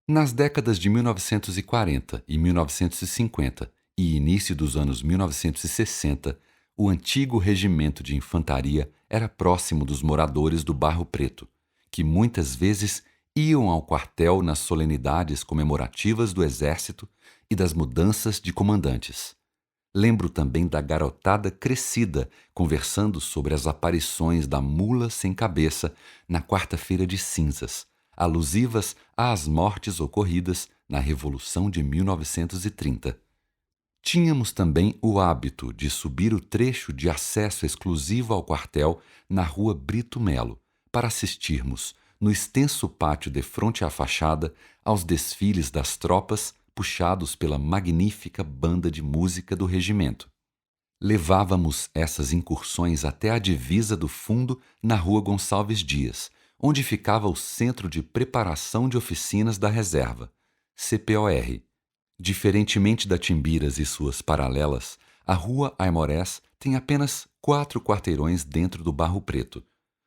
Nas décadas de 1940 e 1950 e início dos anos 1960, o antigo regimento de infantaria era próximo dos moradores do Barro Preto, que muitas vezes iam ao quartel nas solenidades comemorativas do Exército e das mudanças de comandantes. Lembro também da garotada crescida conversando sobre as aparições da mula sem cabeça na quarta-feira de cinzas, alusivas às mortes ocorridas na Revolução de 1930. Tínhamos também o hábito de subir o trecho de acesso exclusivo ao quartel na Rua Brito Melo, para assistirmos, no extenso pátio defronte à fachada, aos desfiles das tropas puxados pela magnífica banda de música do regimento. Levávamos essas incursões até a divisa do fundo na Rua Gonçalves Dias, onde ficava o Centro de Preparação de Oficinas da Reserva, CPOR. Diferentemente da Timbiras e suas paralelas, a Rua Aimorés tem apenas 4 quarteirões dentro do Barro Preto.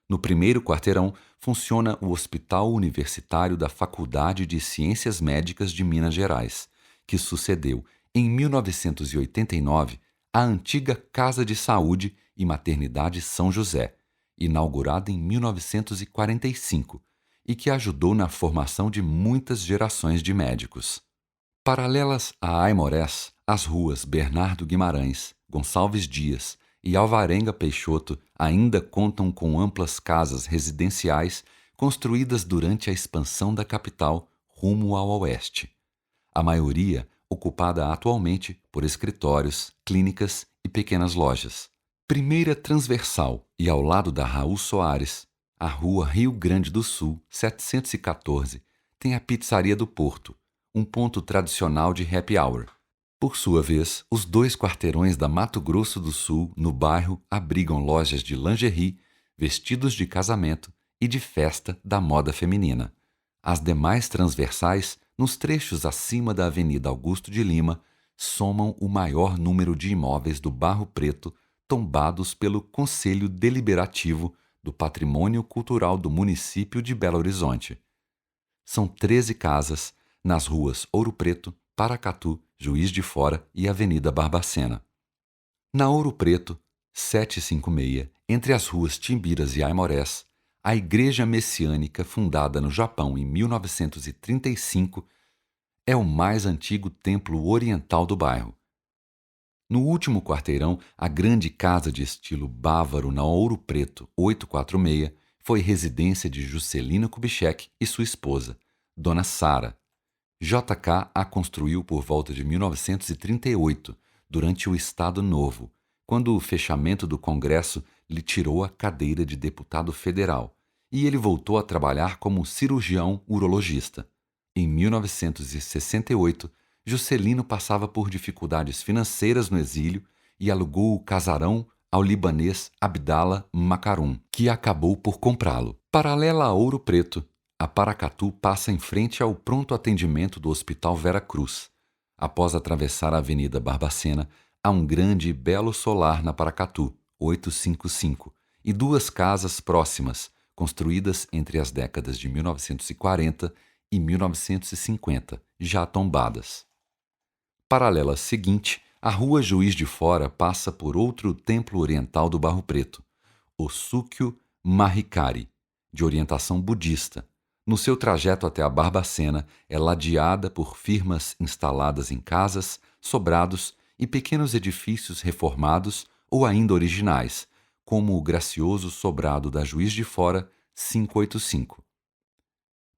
No primeiro quarteirão funciona o Hospital Universitário da Faculdade de Ciências Médicas de Minas Gerais, que sucedeu, em 1989, a antiga Casa de Saúde e Maternidade São José, inaugurada em 1945, e que ajudou na formação de muitas gerações de médicos. Paralelas a Aimorés, as ruas Bernardo Guimarães, Gonçalves Dias e Alvarenga Peixoto ainda contam com amplas casas residenciais construídas durante a expansão da capital rumo ao oeste. A maioria ocupada atualmente por escritórios, clínicas e pequenas lojas. Primeira transversal e ao lado da Raul Soares, a rua Rio Grande do Sul, 714, tem a Pizzaria do Porto, um ponto tradicional de happy hour. Por sua vez, os 2 quarteirões da Mato Grosso do Sul, no bairro, abrigam lojas de lingerie, vestidos de casamento e de festa da moda feminina. As demais transversais, nos trechos acima da Avenida Augusto de Lima, somam o maior número de imóveis do Barro Preto tombados pelo Conselho Deliberativo do Patrimônio Cultural do município de Belo Horizonte. São 13 casas nas ruas Ouro Preto, Paracatu, Juiz de Fora e Avenida Barbacena. Na Ouro Preto, 756, entre as ruas Timbiras e Aimorés, a Igreja Messiânica, fundada no Japão em 1935, é o mais antigo templo oriental do bairro. No último quarteirão, a grande casa de estilo bávaro na Ouro Preto, 846, foi residência de Juscelino Kubitschek e sua esposa, Dona Sara. JK a construiu por volta de 1938, durante o Estado Novo, quando o fechamento do Congresso lhe tirou a cadeira de deputado federal, e ele voltou a trabalhar como cirurgião urologista. Em 1968, Juscelino passava por dificuldades financeiras no exílio e alugou o casarão ao libanês Abdallah Macarum, que acabou por comprá-lo. Paralela a Ouro Preto, a Paracatu passa em frente ao pronto atendimento do Hospital Vera Cruz. Após atravessar a Avenida Barbacena, há um grande e belo solar na Paracatu, 855, e 2 casas próximas, construídas entre as décadas de 1940 e 1950, já tombadas. Paralela seguinte, a Rua Juiz de Fora passa por outro templo oriental do Barro Preto, o Sukyo Mahikari, de orientação budista. No seu trajeto até a Barbacena, é ladeada por firmas instaladas em casas, sobrados e pequenos edifícios reformados ou ainda originais, como o gracioso sobrado da Juiz de Fora 585.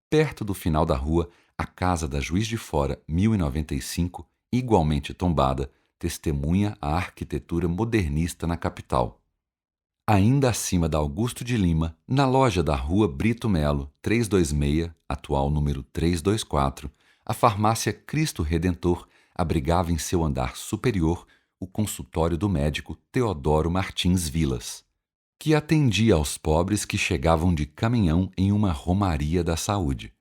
Perto do final da rua, a casa da Juiz de Fora 1095, igualmente tombada, testemunha a arquitetura modernista na capital. Ainda acima da Augusto de Lima, na loja da Rua Brito Melo, 326, atual número 324, a farmácia Cristo Redentor abrigava em seu andar superior o consultório do médico Teodoro Martins Vilas, que atendia aos pobres que chegavam de caminhão em uma romaria da saúde.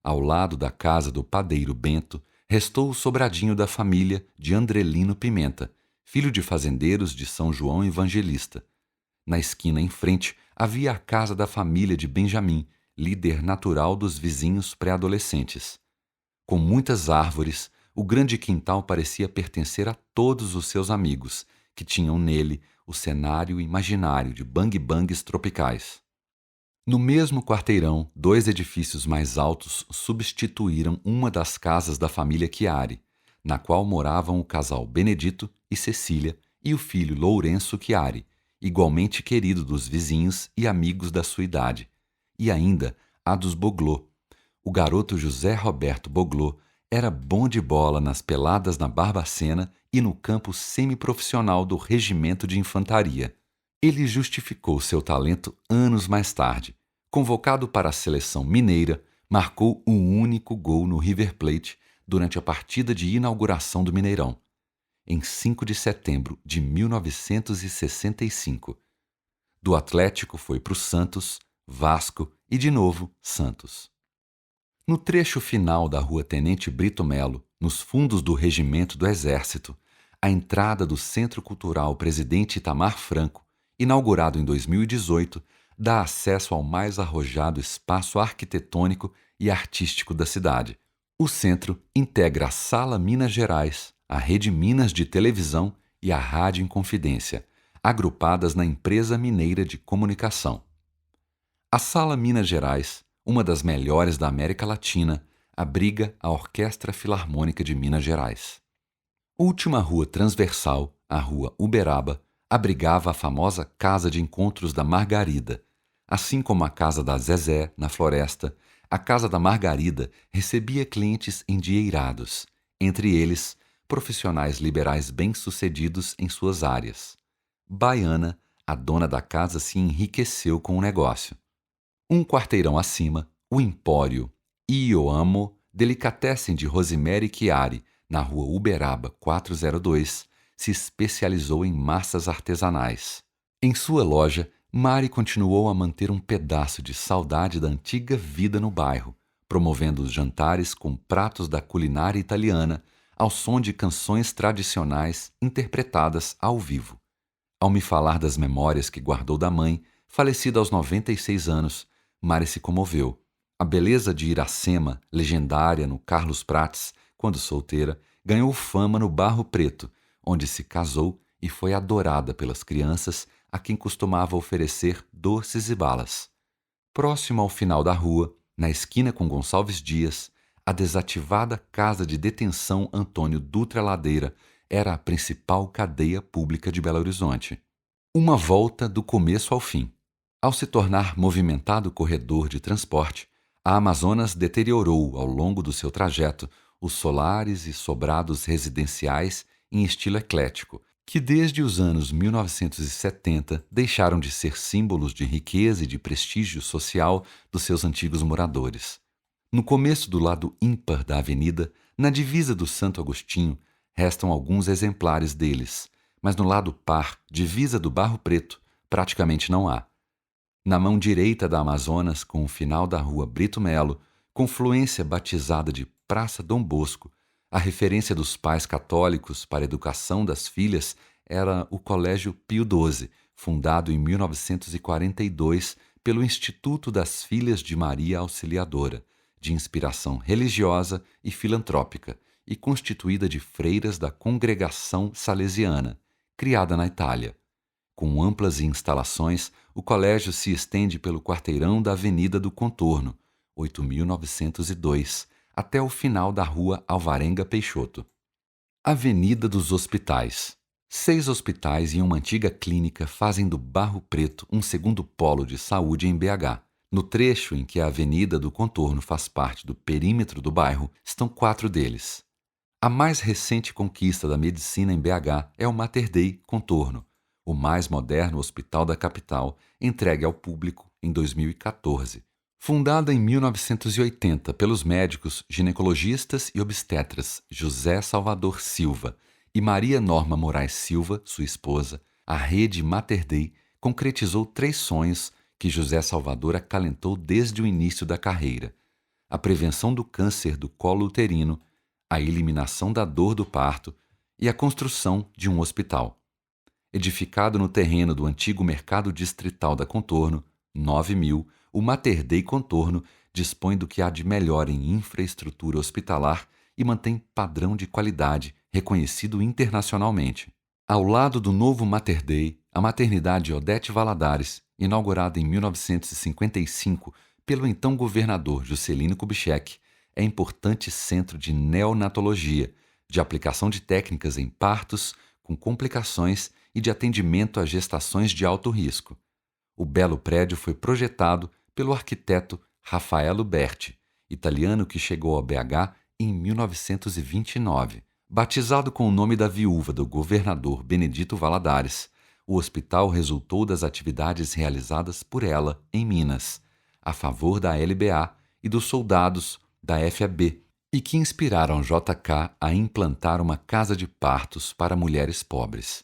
Ao lado da casa do padeiro Bento, restou o sobradinho da família de Andrelino Pimenta, filho de fazendeiros de São João Evangelista. Na esquina em frente havia a casa da família de Benjamim, líder natural dos vizinhos pré-adolescentes. Com muitas árvores, o grande quintal parecia pertencer a todos os seus amigos, que tinham nele o cenário imaginário de bang-bangs tropicais. No mesmo quarteirão, 2 edifícios mais altos substituíram uma das casas da família Chiari, na qual moravam o casal Benedito e Cecília e o filho Lourenço Chiari, igualmente querido dos vizinhos e amigos da sua idade, e ainda a dos Boglô. O garoto José Roberto Boglô era bom de bola nas peladas na Barbacena e no campo semiprofissional do Regimento de Infantaria. Ele justificou seu talento anos mais tarde. Convocado para a seleção mineira, marcou um único gol no River Plate durante a partida de inauguração do Mineirão, em 5 de setembro de 1965. Do Atlético foi para o Santos, Vasco e, de novo, Santos. No trecho final da Rua Tenente Brito Melo, nos fundos do Regimento do Exército, a entrada do Centro Cultural Presidente Itamar Franco, inaugurado em 2018, dá acesso ao mais arrojado espaço arquitetônico e artístico da cidade. O centro integra a Sala Minas Gerais, a Rede Minas de televisão e a Rádio Inconfidência, agrupadas na Empresa Mineira de Comunicação. A Sala Minas Gerais, uma das melhores da América Latina, abriga a Orquestra Filarmônica de Minas Gerais. Última rua transversal, a Rua Uberaba, abrigava a famosa Casa de Encontros da Margarida. Assim como a Casa da Zezé, na Floresta, a Casa da Margarida recebia clientes endinheirados, entre eles, profissionais liberais bem-sucedidos em suas áreas. Baiana, a dona da casa se enriqueceu com o negócio. Um quarteirão acima, o Empório Io Amo Delicatessen de Rosemary Chiari, na Rua Uberaba 402, se especializou em massas artesanais. Em sua loja, Mari continuou a manter um pedaço de saudade da antiga vida no bairro, promovendo os jantares com pratos da culinária italiana ao som de canções tradicionais interpretadas ao vivo. Ao me falar das memórias que guardou da mãe, falecida aos 96 anos, Mari se comoveu. A beleza de Iracema, legendária no Carlos Prates, quando solteira, ganhou fama no Barro Preto, onde se casou e foi adorada pelas crianças a quem costumava oferecer doces e balas. Próximo ao final da rua, na esquina com Gonçalves Dias, a desativada Casa de Detenção Antônio Dutra Ladeira era a principal cadeia pública de Belo Horizonte. Uma volta do começo ao fim. Ao se tornar movimentado corredor de transporte, a Amazonas deteriorou, ao longo do seu trajeto, os solares e sobrados residenciais em estilo eclético, que desde os anos 1970 deixaram de ser símbolos de riqueza e de prestígio social dos seus antigos moradores. No começo do lado ímpar da avenida, na divisa do Santo Agostinho, restam alguns exemplares deles, mas no lado par, divisa do Barro Preto, praticamente não há. Na mão direita da Amazonas, com o final da Rua Brito Melo, confluência batizada de Praça Dom Bosco, a referência dos pais católicos para a educação das filhas era o Colégio Pio XII, fundado em 1942 pelo Instituto das Filhas de Maria Auxiliadora, de inspiração religiosa e filantrópica, e constituída de freiras da Congregação Salesiana, criada na Itália. Com amplas instalações, o colégio se estende pelo quarteirão da Avenida do Contorno, 8.902, até o final da Rua Alvarenga Peixoto. Avenida dos Hospitais. 6 hospitais e uma antiga clínica fazem do Barro Preto um segundo polo de saúde em BH. No trecho em que a Avenida do Contorno faz parte do perímetro do bairro, estão 4 deles. A mais recente conquista da medicina em BH é o Mater Dei Contorno, o mais moderno hospital da capital, entregue ao público em 2014. Fundada em 1980 pelos médicos ginecologistas e obstetras José Salvador Silva e Maria Norma Moraes Silva, sua esposa, a rede Mater Dei concretizou 3 sonhos que José Salvador acalentou desde o início da carreira: a prevenção do câncer do colo uterino, a eliminação da dor do parto e a construção de um hospital. Edificado no terreno do antigo mercado distrital da Contorno, 9.000, o Mater Dei Contorno dispõe do que há de melhor em infraestrutura hospitalar e mantém padrão de qualidade reconhecido internacionalmente. Ao lado do novo Mater Dei, a maternidade Odete Valadares, inaugurada em 1955 pelo então governador Juscelino Kubitschek, é importante centro de neonatologia, de aplicação de técnicas em partos com complicações e de atendimento a gestações de alto risco. O belo prédio foi projetado pelo arquiteto Raffaello Berti, italiano que chegou a BH em 1929. Batizado com o nome da viúva do governador Benedito Valadares, o hospital resultou das atividades realizadas por ela em Minas, a favor da LBA e dos soldados da FAB, e que inspiraram JK a implantar uma casa de partos para mulheres pobres.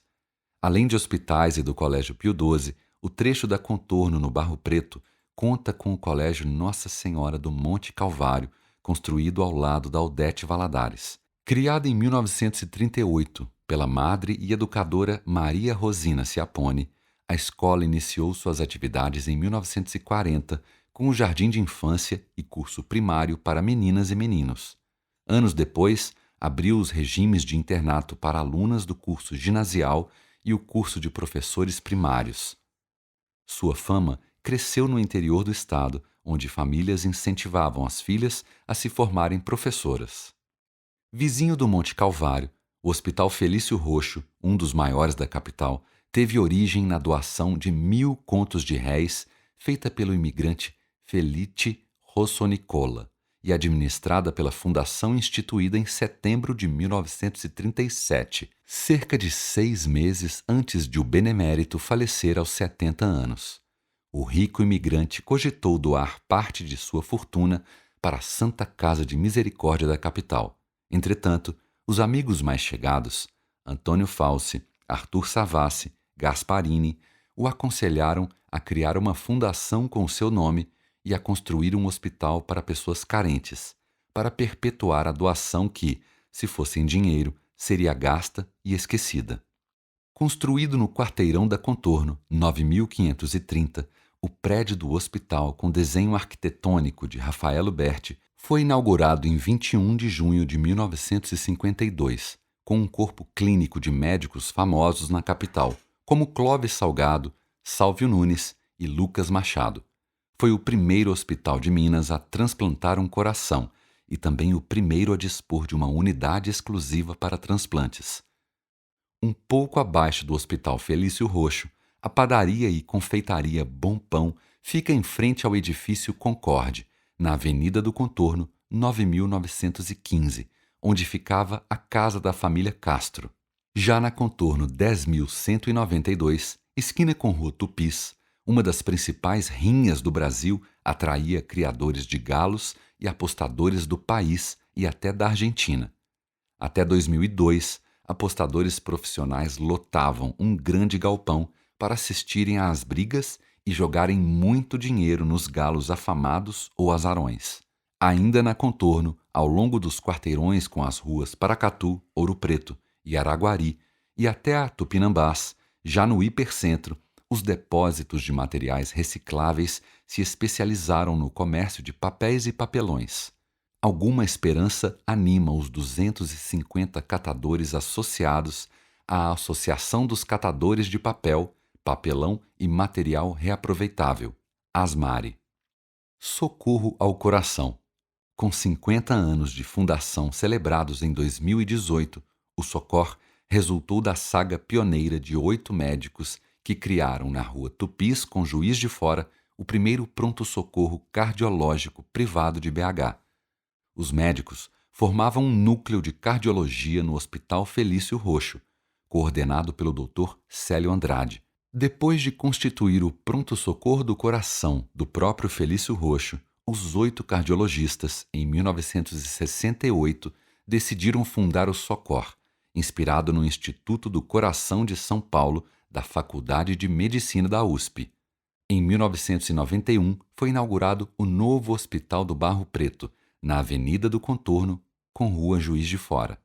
Além de hospitais e do Colégio Pio XII, o trecho da Contorno no Barro Preto conta com o Colégio Nossa Senhora do Monte Calvário, construído ao lado da Odete Valadares. Criada em 1938 pela madre e educadora Maria Rosina Ciapone, a escola iniciou suas atividades em 1940 com o jardim de infância e curso primário para meninas e meninos. Anos depois, abriu os regimes de internato para alunas do curso ginasial e o curso de professores primários. Sua fama cresceu no interior do estado, onde famílias incentivavam as filhas a se formarem professoras. Vizinho do Monte Calvário, o Hospital Felício Roxo, um dos maiores da capital, teve origem na doação de 1.000 contos de réis feita pelo imigrante Felice Rossonicola e administrada pela fundação instituída em setembro de 1937, cerca de 6 meses antes de o benemérito falecer aos 70 anos. O rico imigrante cogitou doar parte de sua fortuna para a Santa Casa de Misericórdia da capital. Entretanto, os amigos mais chegados, Antônio Falsi, Arthur Savassi, Gasparini, o aconselharam a criar uma fundação com o seu nome e a construir um hospital para pessoas carentes, para perpetuar a doação que, se fosse em dinheiro, seria gasta e esquecida. Construído no quarteirão da Contorno, 9530, o prédio do hospital com desenho arquitetônico de Rafael Berti foi inaugurado em 21 de junho de 1952, com um corpo clínico de médicos famosos na capital, como Clóvis Salgado, Sálvio Nunes e Lucas Machado. Foi o primeiro hospital de Minas a transplantar um coração e também o primeiro a dispor de uma unidade exclusiva para transplantes. Um pouco abaixo do Hospital Felício Roxo, a padaria e confeitaria Bom Pão fica em frente ao edifício Concorde, na Avenida do Contorno, 9.915, onde ficava a casa da família Castro. Já na Contorno 10.192, esquina com Rua Tupis, uma das principais rinhas do Brasil atraía criadores de galos e apostadores do país e até da Argentina. Até 2002, apostadores profissionais lotavam um grande galpão para assistirem às brigas e jogarem muito dinheiro nos galos afamados ou azarões. Ainda na Contorno, ao longo dos quarteirões com as ruas Paracatu, Ouro Preto e Araguari, e até a Tupinambás, já no hipercentro, os depósitos de materiais recicláveis se especializaram no comércio de papéis e papelões. Alguma esperança anima os 250 catadores associados à Associação dos Catadores de Papel, Papelão e Material Reaproveitável, ASMARE. Socorro ao Coração. Com 50 anos de fundação celebrados em 2018, o Socor resultou da saga pioneira de 8 médicos que criaram na Rua Tupis, com Juiz de Fora, o primeiro pronto-socorro cardiológico privado de BH. Os médicos formavam um núcleo de cardiologia no Hospital Felício Roxo, coordenado pelo Dr. Célio Andrade. Depois de constituir o pronto-socorro do coração do próprio Felício Roxo, os 8 cardiologistas, em 1968, decidiram fundar o Socor, inspirado no Instituto do Coração de São Paulo, da Faculdade de Medicina da USP. Em 1991, foi inaugurado o novo Hospital do Barro Preto, na Avenida do Contorno, com Rua Juiz de Fora.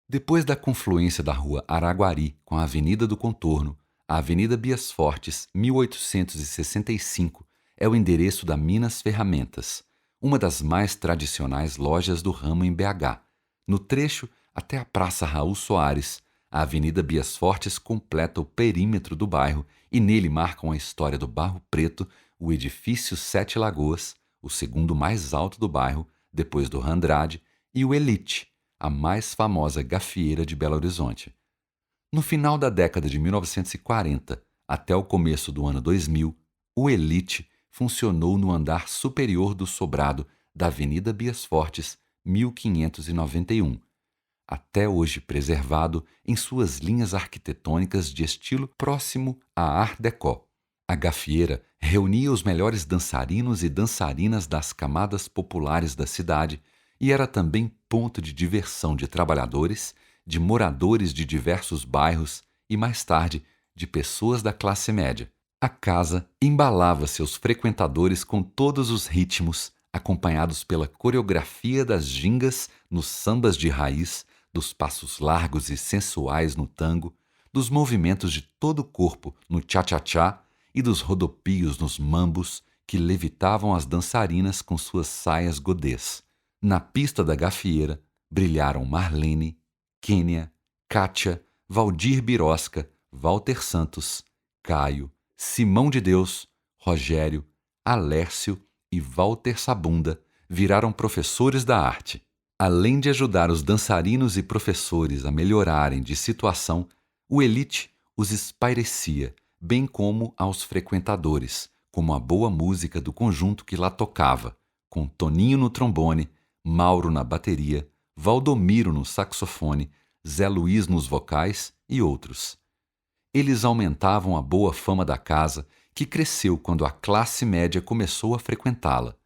Depois da confluência da Rua Araguari com a Avenida do Contorno, a Avenida Bias Fortes, 1865, é o endereço da Minas Ferramentas, uma das mais tradicionais lojas do ramo em BH. No trecho até a Praça Raul Soares, a Avenida Bias Fortes completa o perímetro do bairro e nele marcam a história do Barro Preto, o edifício Sete Lagoas, o segundo mais alto do bairro, depois do Andrade, e o Elite, a mais famosa gafieira de Belo Horizonte. No final da década de 1940 até o começo do ano 2000, o Elite funcionou no andar superior do sobrado da Avenida Bias Fortes, 1591, até hoje preservado em suas linhas arquitetônicas de estilo próximo à Art Deco. A gafieira reunia os melhores dançarinos e dançarinas das camadas populares da cidade e era também ponto de diversão de trabalhadores, de moradores de diversos bairros e, mais tarde, de pessoas da classe média. A casa embalava seus frequentadores com todos os ritmos, acompanhados pela coreografia das gingas nos sambas de raiz, dos passos largos e sensuais no tango, dos movimentos de todo o corpo no tchá-tchá-tchá e dos rodopios nos mambos que levitavam as dançarinas com suas saias godês. Na pista da gafieira, brilharam Marlene, Kênia, Kátia, Valdir Birosca, Walter Santos, Caio, Simão de Deus, Rogério, Alércio e Walter Sabunda viraram professores da arte. Além de ajudar os dançarinos e professores a melhorarem de situação, o Elite os espairecia, bem como aos frequentadores, como a boa música do conjunto que lá tocava, com Toninho no trombone, Mauro na bateria, Valdomiro no saxofone, Zé Luiz nos vocais e outros. Eles aumentavam a boa fama da casa, que cresceu quando a classe média começou a frequentá-la.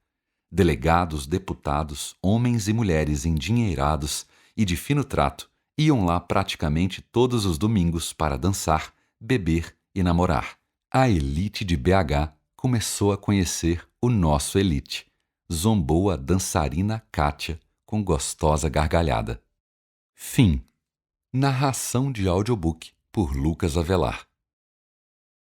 Delegados, deputados, homens e mulheres endinheirados e de fino trato iam lá praticamente todos os domingos para dançar, beber e namorar. A elite de BH começou a conhecer o nosso Elite. Zombou a dançarina Kátia com gostosa gargalhada. Fim. Narração de audiobook por Lucas Avelar.